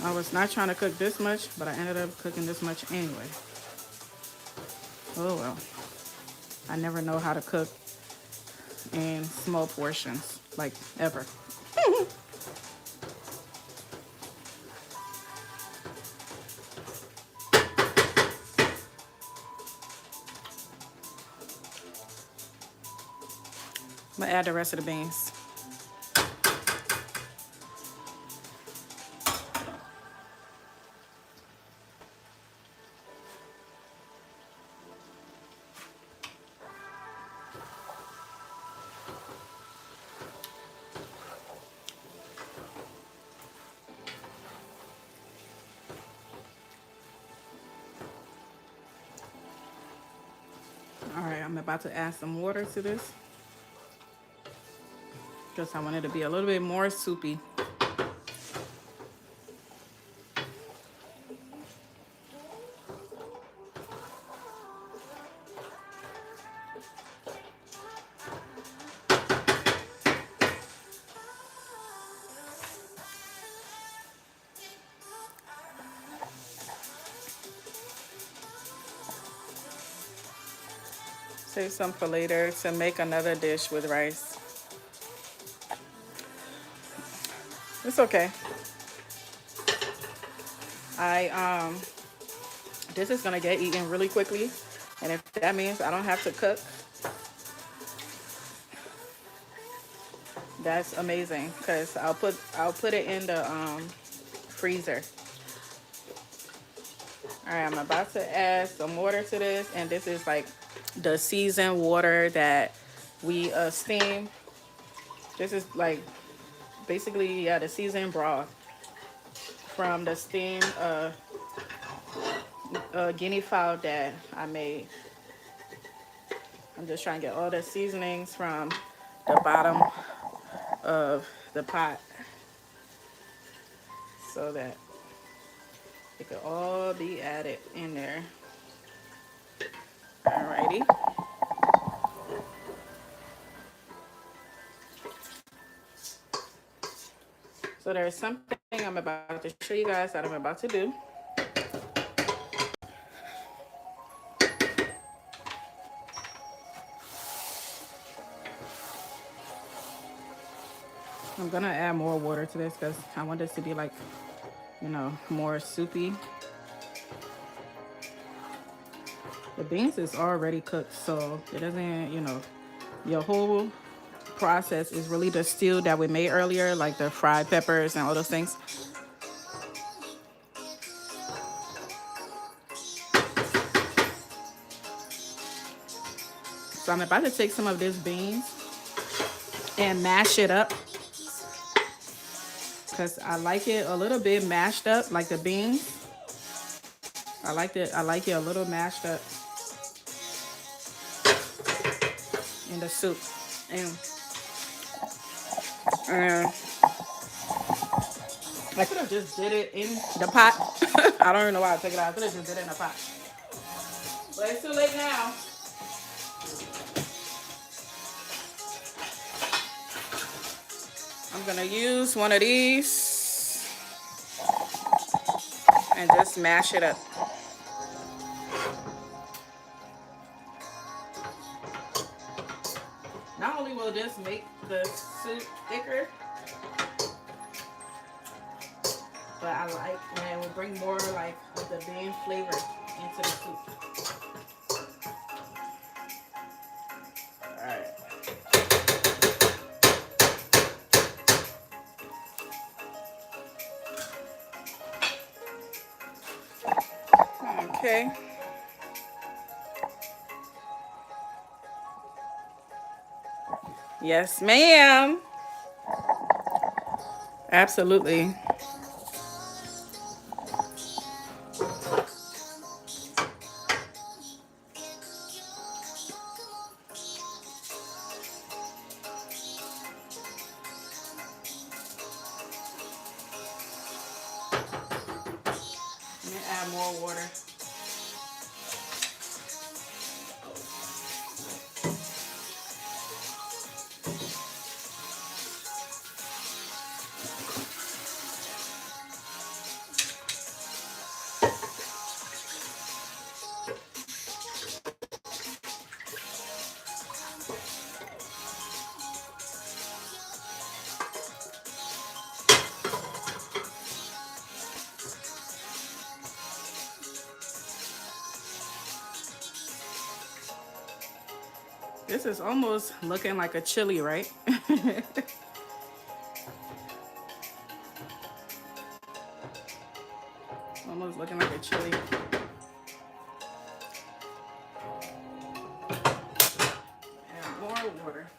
I was not trying to cook this much, but I ended up cooking this much anyway. Oh well. I never know how to cook in small portions, like ever. gonna add the rest of the beans. All right, I'm about to add some water to this because I want it to be a little bit more soupy. Save some for later to make another dish with rice. It's okay. This is gonna get eaten really quickly, and if that means I don't have to cook, that's amazing. Cause I'll put it in the freezer. All right, I'm about to add some water to this, and this is like the seasoned water that we steam. This is like basically the seasoned broth from the steamed guinea fowl that I made. I'm just trying to get all the seasonings from the bottom of the pot so that it could all be added in there. Alrighty. So there's something I'm about to show you guys that I'm about to do. I'm gonna add more water to this because I want this to be like, you know, more soupy. The beans is already cooked, so it doesn't, you know, your whole process is really the stew that we made earlier, like the fried peppers and all those things. So I'm about to take some of this beans and mash it up because I like it a little bit mashed up, like the beans. I like it a little mashed up in the soup. And I could have just did it in the pot. I don't even know why I took it out. I could have just did it in the pot. But it's too late now. I'm gonna use one of these and just mash it up. Not only will this make the soup thicker, but I like when it will bring more like of the bean flavor into the soup. Alright. Okay. Yes, ma'am. Absolutely. Let me add more water. This is almost looking like a chili, right? Almost looking like a chili. And more water.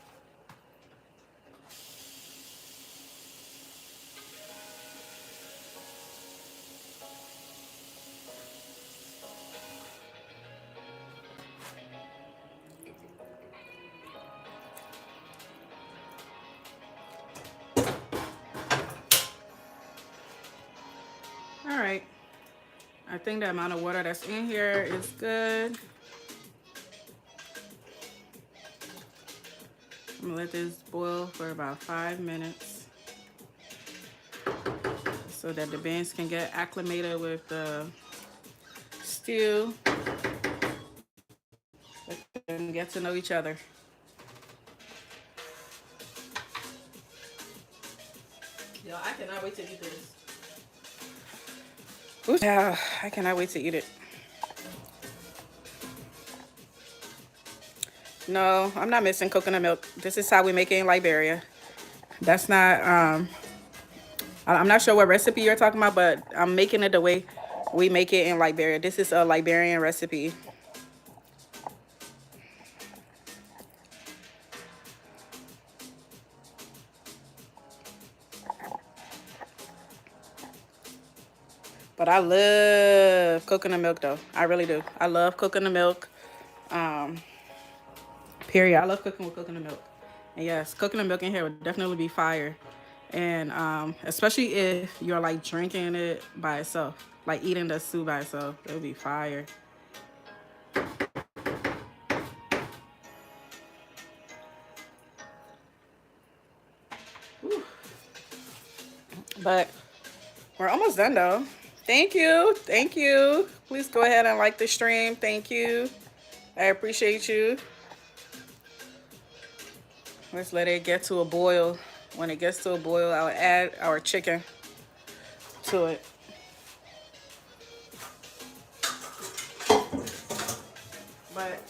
All right. I think the amount of water that's in here is good. I'm gonna let this boil for about 5 minutes so that the beans can get acclimated with the stew and get to know each other. Yo, I cannot wait to eat this. Ooh, yeah, I cannot wait to eat it. No, I'm not missing coconut milk. This is how we make it in Liberia. That's not, I'm not sure what recipe you're talking about, but I'm making it the way we make it in Liberia. This is a Liberian recipe. But I love coconut milk though. I really do. I love coconut milk. Um, period. I love cooking with coconut milk. And yes, coconut milk in here would definitely be fire. And especially if you're like drinking it by itself, like eating the soup by itself, it would be fire. Whew. But we're almost done though. Thank you. Thank you. Please go ahead and like the stream. Thank you. I appreciate you. Let's let it get to a boil. When it gets to a boil, I'll add our chicken to it. But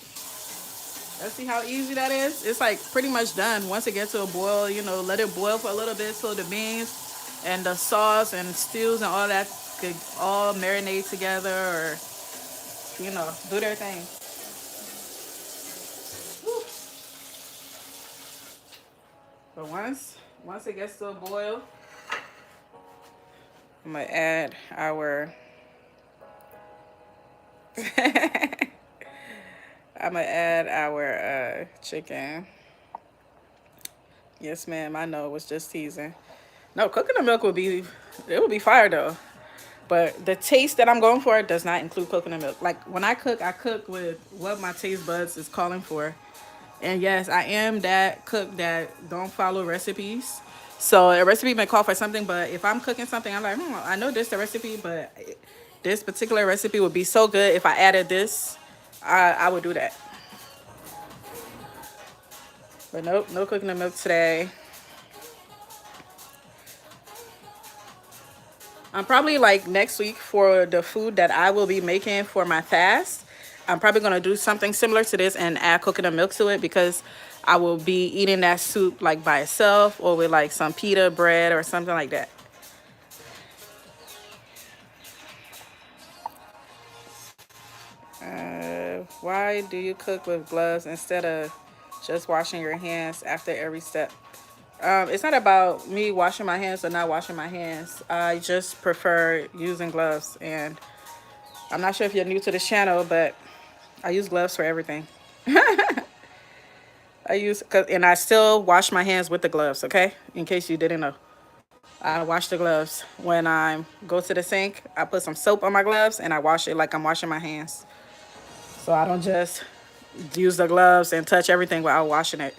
let's see how easy that is. It's like pretty much done. Once it gets to a boil, you know, let it boil for a little bit so the beans and the sauce and stews and all that could all marinate together or, you know, do their thing. Whew. But once it gets to a boil, I'm gonna add our I'm gonna add our chicken. Yes, ma'am. I know it was just teasing. No, coconut milk would be fire though. But the taste that I'm going for does not include coconut milk. Like when I cook with what my taste buds is calling for. And yes, I am that cook that don't follow recipes. So a recipe may call for something, but if I'm cooking something, I'm like, I know this is the recipe, but this particular recipe would be so good if I added this. I would do that. But nope, no coconut milk today. I'm probably like next week for the food that I will be making for my fast. I'm probably going to do something similar to this and add coconut milk to it because I will be eating that soup like by itself or with like some pita bread or something like that. Why do you cook with gloves instead of just washing your hands after every step? It's not about me washing my hands or not washing my hands. I just prefer using gloves. And I'm not sure if you're new to this channel, but I use gloves for everything. And I still wash my hands with the gloves, okay? In case you didn't know. I wash the gloves. When I go to the sink, I put some soap on my gloves and I wash it like I'm washing my hands. So I don't just use the gloves and touch everything without washing it.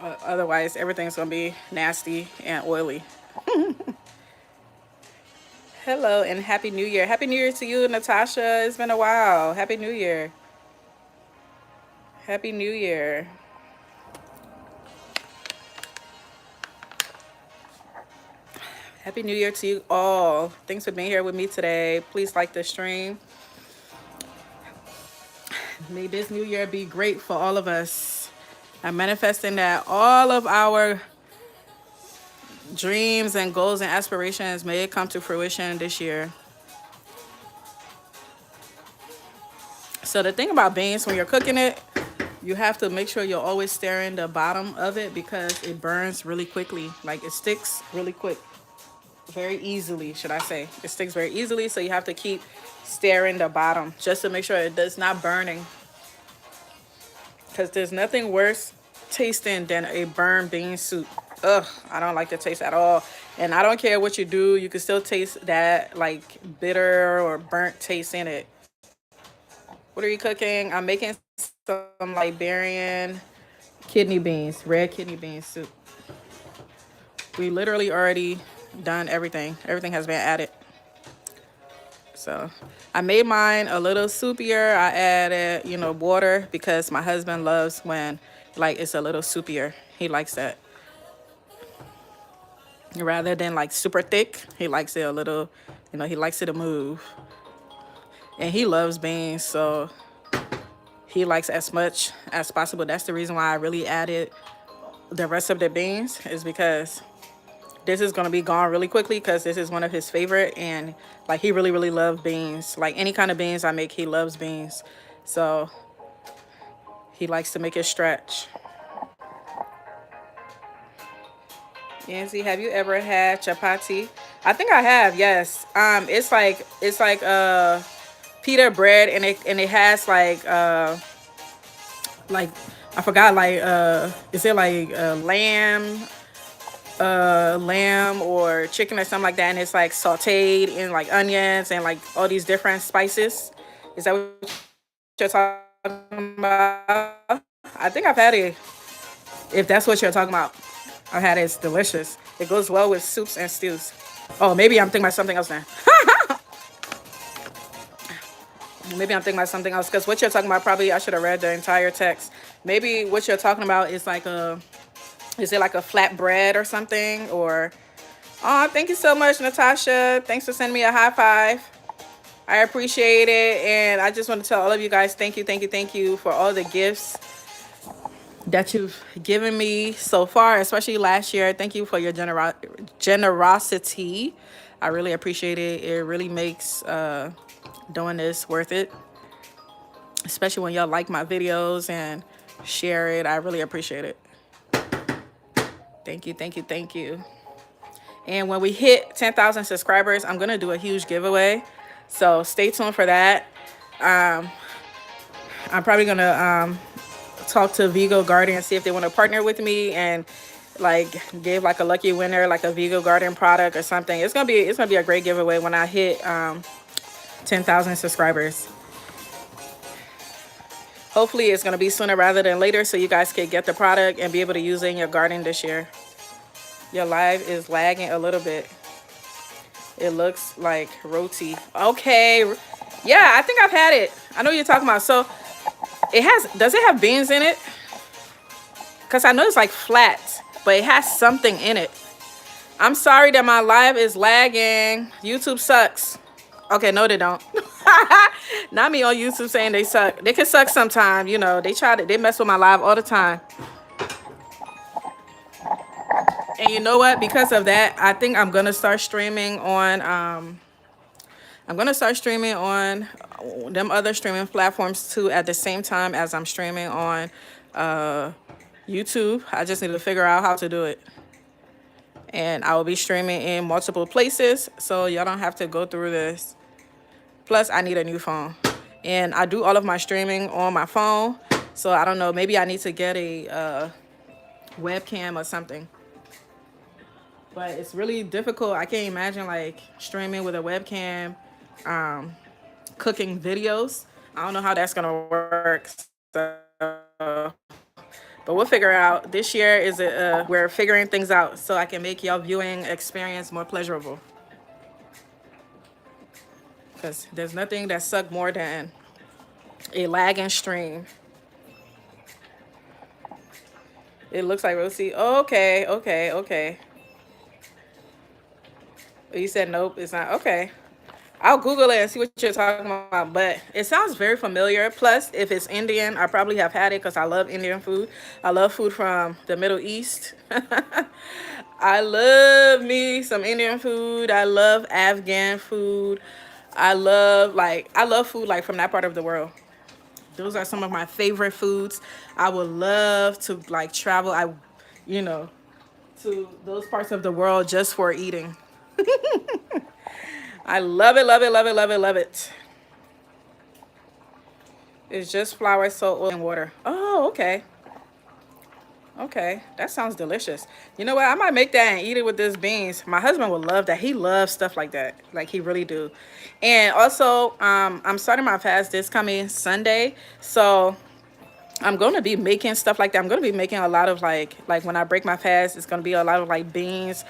Otherwise, everything's going to be nasty and oily. Hello and Happy New Year. Happy New Year to you, Natasha. It's been a while. Happy New Year. Happy New Year. Happy New Year to you all. Thanks for being here with me today. Please like the stream. May this new year be great for all of us. I'm manifesting that all of our dreams and goals and aspirations may it come to fruition this year. So the thing about beans, when you're cooking it, you have to make sure you're always stirring the bottom of it because it burns really quickly. Like it sticks really quick, very easily, should I say. It sticks very easily, so you have to keep stirring the bottom just to make sure it does not burning. Because there's nothing worse tasting than a burned bean soup. Ugh, I don't like the taste at all. And I don't care what you do, you can still taste that like bitter or burnt taste in it. What are you cooking? I'm making some Liberian kidney beans, red kidney bean soup. We literally already done everything. Everything has been added. So I made mine a little soupier. I added, water because my husband loves when like it's a little soupier. He likes that. Rather than like super thick, he likes it a little, he likes it to move. And he loves beans, so he likes as much as possible. That's the reason why I really added the rest of the beans, is because this is going to be gone really quickly because this is one of his favorite, and like he really really loves beans. Like any kind of beans I make, he loves beans, so he likes to make it stretch. Yancy, have you ever had chapati? I think I have, yes. It's like pita bread, and it has like I forgot, like is it like lamb or chicken or something like that, and it's like sauteed in like onions and like all these different spices. Is that what you're talking about? I think I've had it. If that's what you're talking about, I've had it. It's delicious. It goes well with soups and stews. Oh, maybe I'm thinking about something else now. Maybe I'm thinking about something else, because what you're talking about, probably I should have read the entire text. Maybe what you're talking about is like is it like a flat bread or something? Or, oh, thank you so much, Natasha. Thanks for sending me a high five. I appreciate it. And I just want to tell all of you guys, thank you, thank you, thank you for all the gifts that you've given me so far, especially last year. Thank you for your generosity. I really appreciate it. It really makes doing this worth it, especially when y'all like my videos and share it. I really appreciate it. Thank you, thank you, thank you. And when we hit 10,000 subscribers, I'm gonna do a huge giveaway, so stay tuned for that. I'm probably gonna talk to Vigo Garden and see if they want to partner with me and like give like a lucky winner like a Vigo Garden product or something. It's gonna be a great giveaway when I hit 10,000 subscribers. Hopefully it's gonna be sooner rather than later, so you guys can get the product and be able to use it in your garden this year. Your live is lagging a little bit. It looks like roti. Okay, yeah, I think I've had it. I know what you're talking about. So does it have beans in it? Because I know it's like flat, but it has something in it. I'm sorry that my live is lagging. YouTube sucks. Okay, no, they don't. Not me on YouTube saying they suck. They can suck sometime, they mess with my live all the time. And you know what? Because of that, I think I'm gonna start streaming on them other streaming platforms too at the same time as I'm streaming on YouTube. I just need to figure out how to do it. And I will be streaming in multiple places, so y'all don't have to go through this. Plus, I need a new phone. And I do all of my streaming on my phone, so I don't know, maybe I need to get a webcam or something. But it's really difficult. I can't imagine like streaming with a webcam, cooking videos. I don't know how that's gonna work. So, but we'll figure it out. This year we're figuring things out so I can make y'all viewing experience more pleasurable. Because there's nothing that sucks more than a lagging stream. It looks like roti. Okay. You said nope, it's not. Okay. I'll Google it and see what you're talking about. But it sounds very familiar. Plus, if it's Indian, I probably have had it because I love Indian food. I love food from the Middle East. I love me some Indian food. I love Afghan food. I love food like from that part of the world. Those are some of my favorite foods. I would love to like travel. You know, to those parts of the world just for eating. I love it, love it, love it, love it, love it. It's just flour, salt, oil, and water. Oh, okay. Okay, that sounds delicious. You know what? I might make that and eat it with this beans. My husband would love that. He loves stuff like that. Like he really do. And also, I'm starting my fast this coming Sunday. So I'm going to be making stuff like that. I'm going to be making a lot of like when I break my fast, it's going to be a lot of like beans,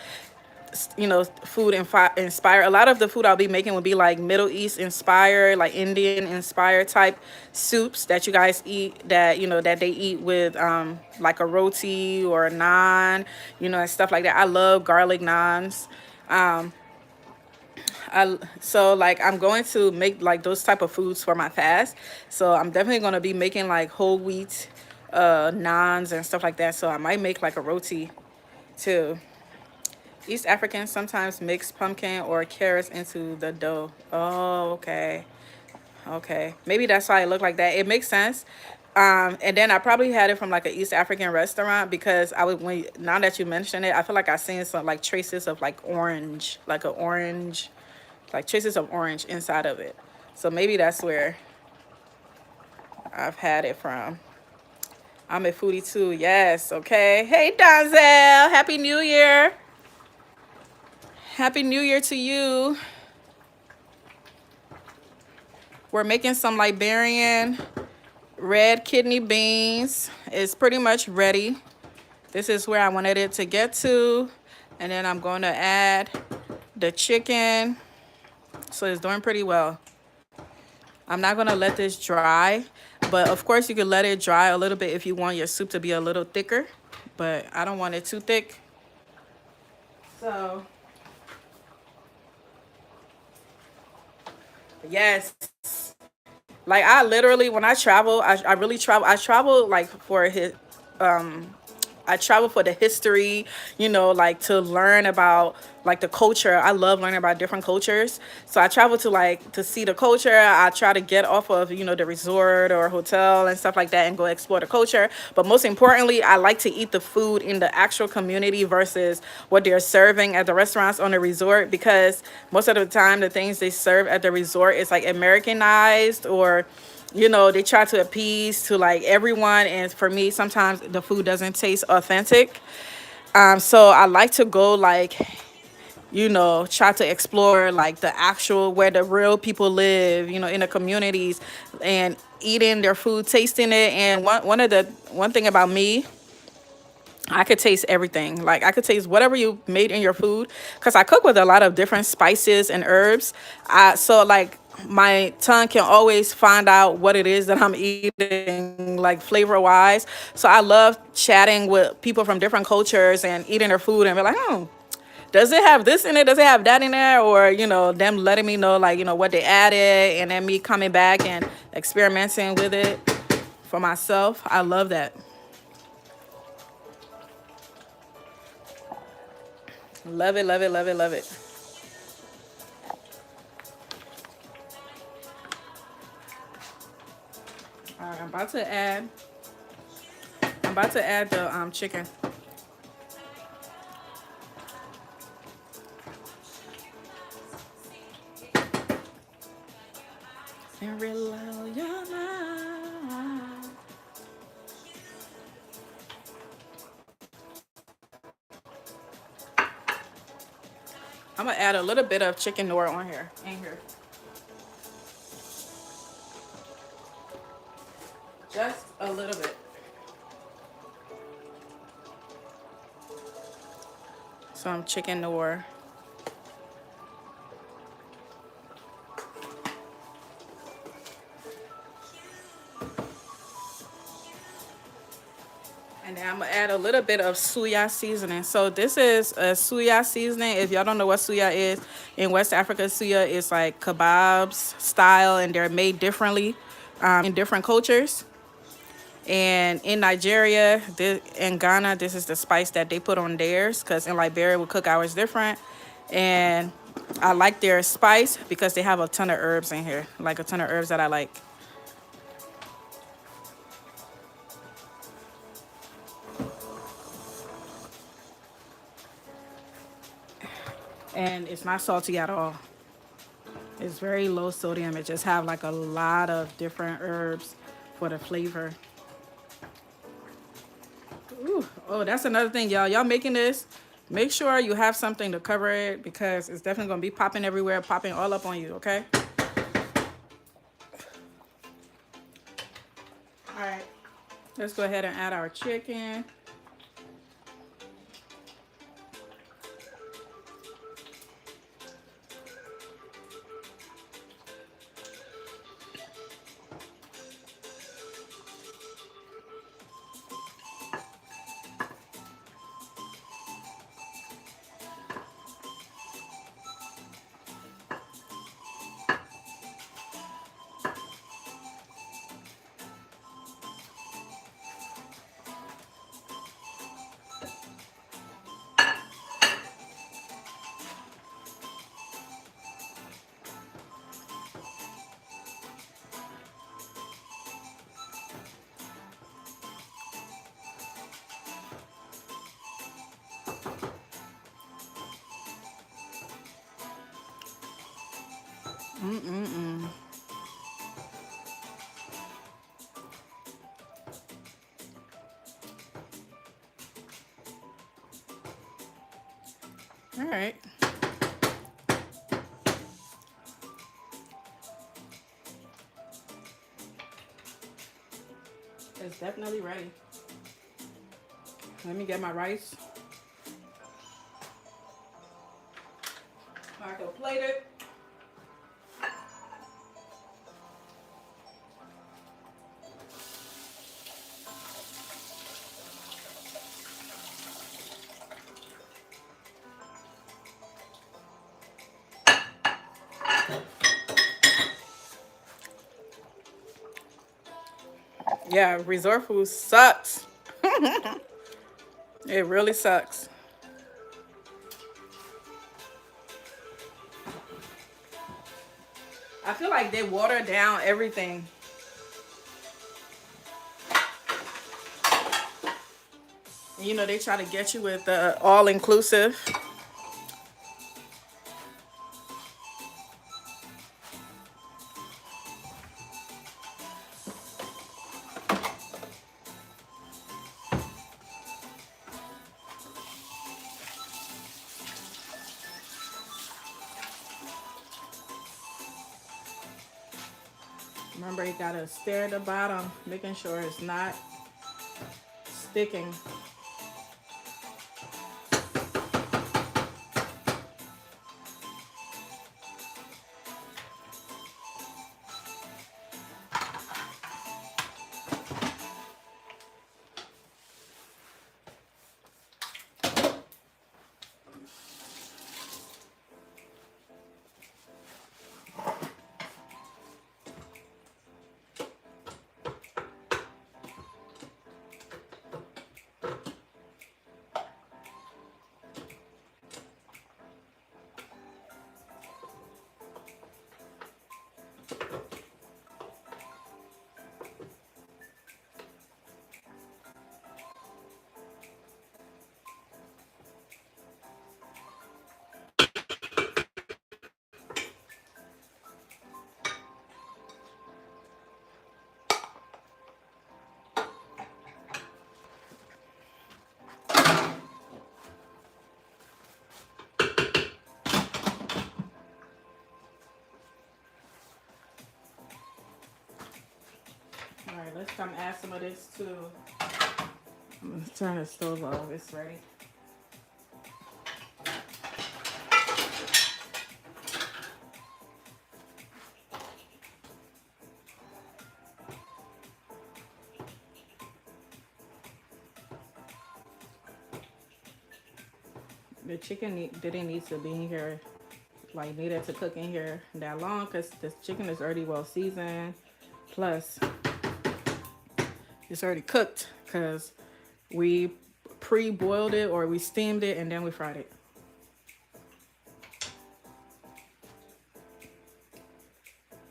food inspired. A lot of the food I'll be making will be like Middle East inspired, like Indian inspired type soups that you guys eat, that that they eat with like a roti or a naan, and stuff like that. I love garlic naans. Um, so like I'm going to make like those type of foods for my fast. So I'm definitely going to be making like whole wheat naans and stuff like that. So I might make like a roti too. East Africans sometimes mix pumpkin or carrots into the dough. Oh, okay. Okay. Maybe that's why it looked like that. It makes sense. And then I probably had it from like an East African restaurant because now that you mention it, I feel like I seen some like traces of like orange, like a orange, like traces of orange inside of it. So maybe that's where I've had it from. I'm a foodie too. Yes. Okay. Hey, Donzel. Happy New Year. Happy New Year to you. We're making some Liberian red kidney beans. It's pretty much ready. This is where I wanted it to get to. And then I'm going to add the chicken. So it's doing pretty well. I'm not going to let this dry. But of course you can let it dry a little bit if you want your soup to be a little thicker. But I don't want it too thick. So, yes. Like I literally, when I travel, I really travel. I travel like for um, I travel for the history, like to learn about like the culture. I love learning about different cultures. So I travel to like to see the culture. I try to get off of, the resort or hotel and stuff like that and go explore the culture. But most importantly, I like to eat the food in the actual community versus what they're serving at the restaurants on the resort, because most of the time the things they serve at the resort is like Americanized, or they try to appease to like everyone, and for me sometimes the food doesn't taste authentic. So I like to go like, try to explore like the actual where the real people live, in the communities, and eating their food, tasting it. And one thing about me, I could taste everything. Like I could taste whatever you made in your food, because I cook with a lot of different spices and herbs. So like my tongue can always find out what it is that I'm eating, like flavor wise. So I love chatting with people from different cultures and eating their food and be like, does it have this in it? Does it have that in there? Or, them letting me know like, what they added, and then me coming back and experimenting with it for myself. I love that. Love it, love it, love it, love it. All right, I'm about to add the chicken. And rely your mind. I'm gonna add a little bit of chicken noir on here. In here. Just a little bit. Some chicken noir. And then I'm gonna add a little little bit of suya seasoning. So this is a suya seasoning. If y'all don't know what suya is, in West Africa, suya is like kebabs style, and they're made differently in different cultures. And in Nigeria, in Ghana, this is the spice that they put on theirs, because in Liberia, we cook ours different. And I like their spice because they have a ton of herbs in here, like a ton of herbs that I like. And it's not salty at all. It's very low sodium. It just have like a lot of different herbs for the flavor. Ooh. Oh, that's another thing, y'all. Y'all making this, make sure you have something to cover it, because it's definitely gonna be popping everywhere, popping all up on you, okay? All right, let's go ahead and add our chicken. All right. It's definitely ready. Let me get my rice. I can plate it. Yeah, resort food sucks. It really sucks. I feel like they water down everything. You know, they try to get you with the all-inclusive. Remember, you gotta stir at the bottom, making sure it's not sticking. All right, let's come add some of this too. I'm gonna turn the stove off. It's ready. The chicken didn't need to be in here, like needed to cook in here that long, because the chicken is already well seasoned. Plus, it's already cooked because we pre-boiled it or we steamed it and then we fried it.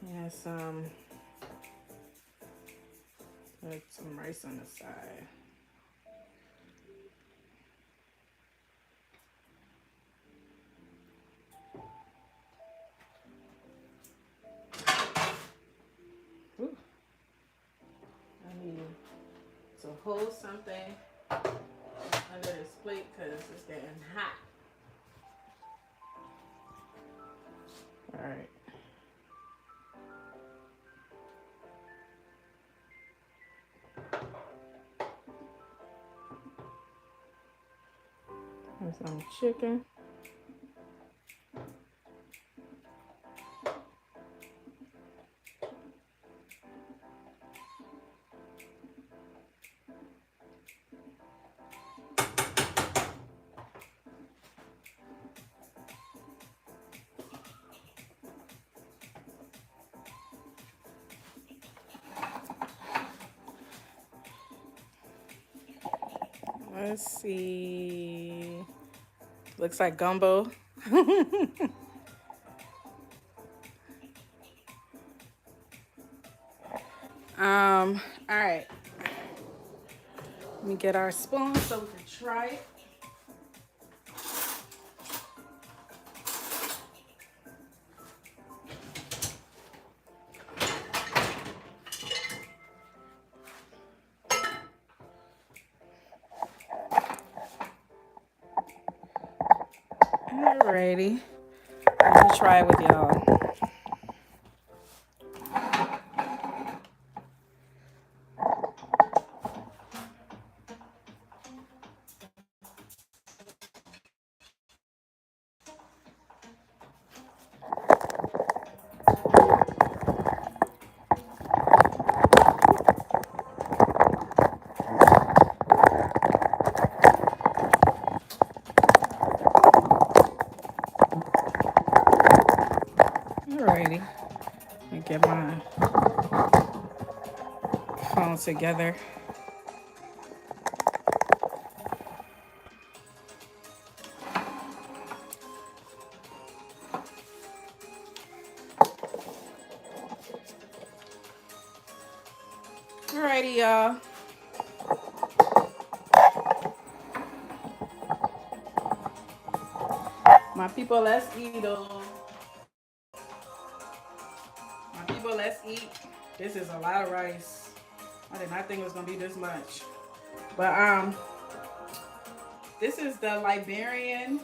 Yeah, put some rice on the side. Ooh. I need to hold something under this plate because it's getting hot. All right. And some chicken. Let's see. Looks like gumbo. All right. Let me get our spoon so we can try it. Alrighty. Let me try it with y'all. Alrighty. Let me get my phone together. Alrighty, y'all. My people, let's eat. My people, let's eat. This is a lot of rice. I did not think it was gonna be this much. But this is the Liberian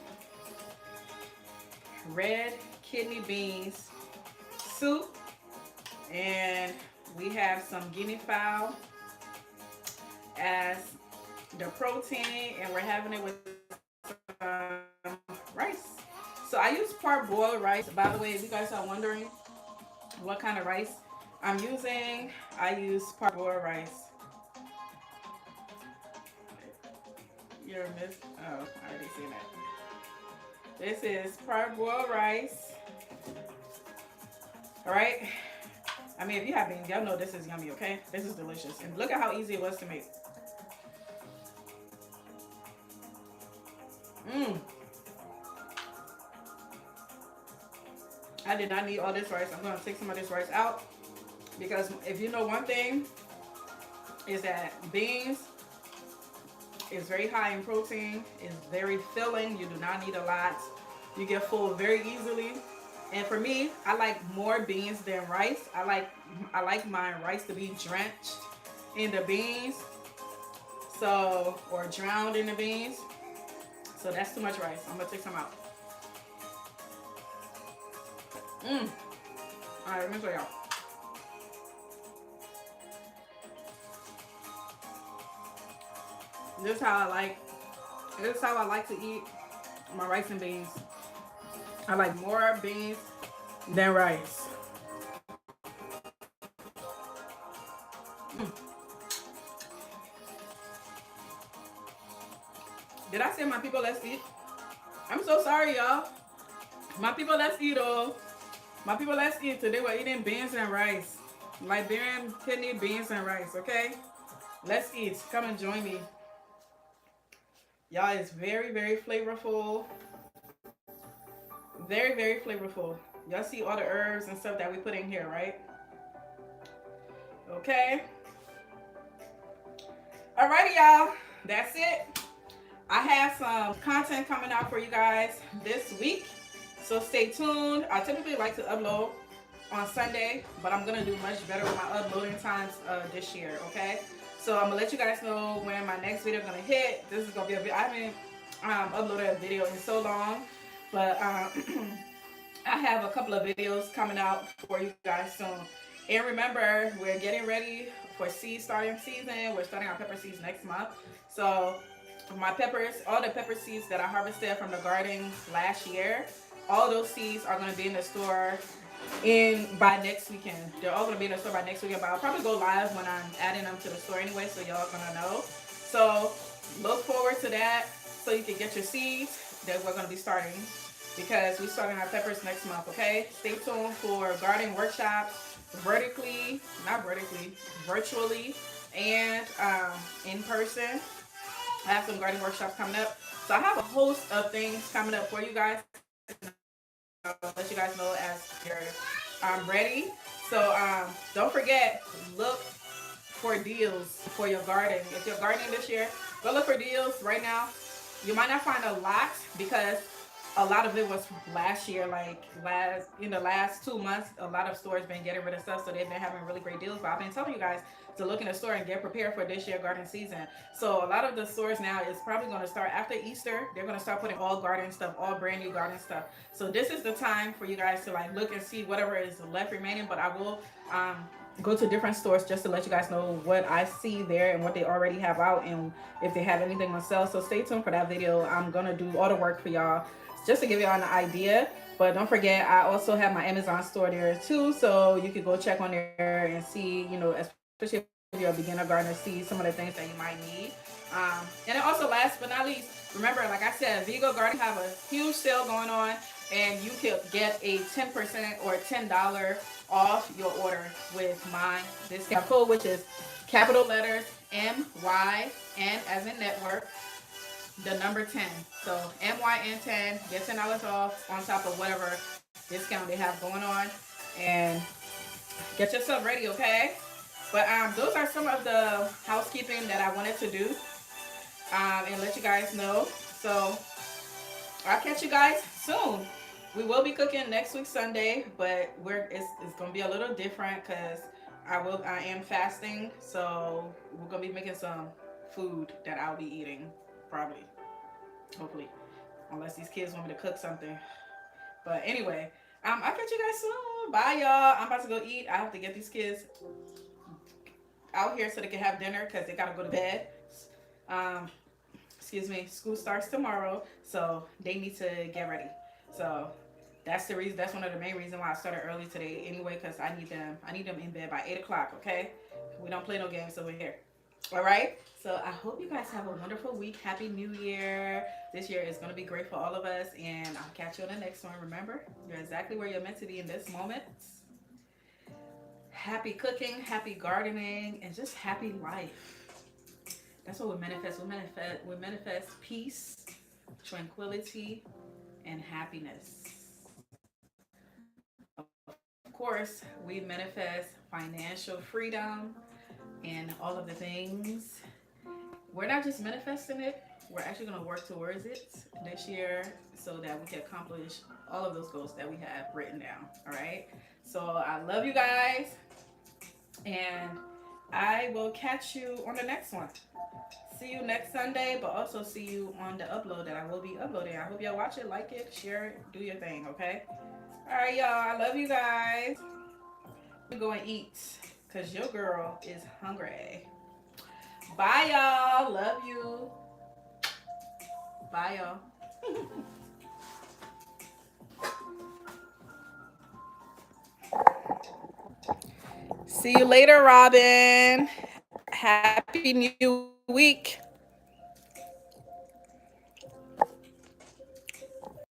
red kidney beans soup, and we have some guinea fowl as the protein, and we're having it with rice. So I use parboiled rice. By the way, if you guys are wondering what kind of rice I'm using, I use parboiled rice. You're missing. Oh, I already seen that. This is parboiled rice. All right. I mean, if you have beans, y'all know this is yummy, okay? This is delicious. And look at how easy it was to make. I did not need all this rice. I'm going to take some of this rice out because if you know one thing is that beans is very high in protein. It's very filling. You do not need a lot. You get full very easily. And for me, I like more beans than rice. I like my rice to be drenched in the beans. So, or drowned in the beans. So that's too much rice. I'm going to take some out. Alright, let me show y'all. This is how I like to eat my rice and beans. I like more beans than rice. Did I say my people let's eat? I'm so sorry, y'all. My people, let's eat, oh. My people, let's eat. Today we're eating beans and rice. Liberian kidney beans and rice, okay? Let's eat. Come and join me. Y'all, it's very, very flavorful. Very, very flavorful. Y'all see all the herbs and stuff that we put in here, right? Okay. Alrighty, y'all. That's it. I have some content coming out for you guys this week. So stay tuned. I typically like to upload on Sunday, but I'm gonna do much better with my uploading times this year, okay? So I'm gonna let you guys know when my next video is gonna hit. This is gonna be a video. I haven't uploaded a video in so long, but I have a couple of videos coming out for you guys soon. And remember, we're getting ready for seed starting season. We're starting our pepper seeds next month. So my peppers, all the pepper seeds that I harvested from the garden last year, all those seeds are going to be in the store by next weekend. They're all going to be in the store by next weekend, but I'll probably go live when I'm adding them to the store anyway, so y'all going to know. So look forward to that so you can get your seeds that we're going to be starting, because we're starting our peppers next month, okay? Stay tuned for garden workshops, virtually, and in person. I have some garden workshops coming up. So I have a host of things coming up for you guys. I'll let you guys know as you're ready. So don't forget, look for deals for your garden. If you're gardening this year, go look for deals right now. You might not find a lot because a lot of it was last year, like in the last 2 months, a lot of stores been getting rid of stuff, so they've been having really great deals. But I've been telling you guys to look in the store and get prepared for this year garden season. So a lot of the stores now is probably going to start after Easter. They're going to start putting all garden stuff, all brand new garden stuff. So this is the time for you guys to like look and see whatever is left remaining. But I will go to different stores just to let you guys know what I see there and what they already have out and if they have anything on sale. So stay tuned for that video. I'm gonna do all the work for y'all just to give y'all an idea. But don't forget, I also have my Amazon store there too, so you can go check on there and see, you know, especially if you're a beginner gardener, see some of the things that you might need. And then also, last but not least, remember, like I said, Vigo Garden have a huge sale going on, and you can get a 10% or $10 off your order with my discount code, which is capital letters MYN as in network, the number 10. So MYN10, get $10 off on top of whatever discount they have going on, and get yourself ready, okay? But those are some of the housekeeping that I wanted to do and let you guys know. So I'll catch you guys soon. We will be cooking next week Sunday, but it's gonna be a little different because I am fasting, so we're gonna be making some food that I'll be eating, probably, hopefully, unless these kids want me to cook something. But anyway, I'll catch you guys soon. Bye, y'all. I'm about to go eat. I have to get these kids out here so they can have dinner because they gotta go to bed. Excuse me. School starts tomorrow, so they need to get ready. So that's the reason. That's one of the main reasons why I started early today. Anyway, because I need them in bed by 8 o'clock. Okay, we don't play no games over here. All right. So I hope you guys have a wonderful week. Happy New Year. This year is going to be great for all of us, and I'll catch you on the next one. Remember, you're exactly where you're meant to be in this moment. Happy cooking, happy gardening, and just happy life. That's what we manifest. We manifest peace, tranquility, and happiness. Of course, we manifest financial freedom and all of the things. We're not just manifesting it, we're actually going to work towards it this year so that we can accomplish all of those goals that we have written down. All right. So I love you guys, and I will catch you on the next one. See you next Sunday, but also see you on the upload that I will be uploading. I hope y'all watch it, like it, share it, do your thing, okay? All right, y'all. I love you guys. Go and eat because your girl is hungry. Bye, y'all. Love you. Bye, y'all. See you later, Robin. Happy New Week.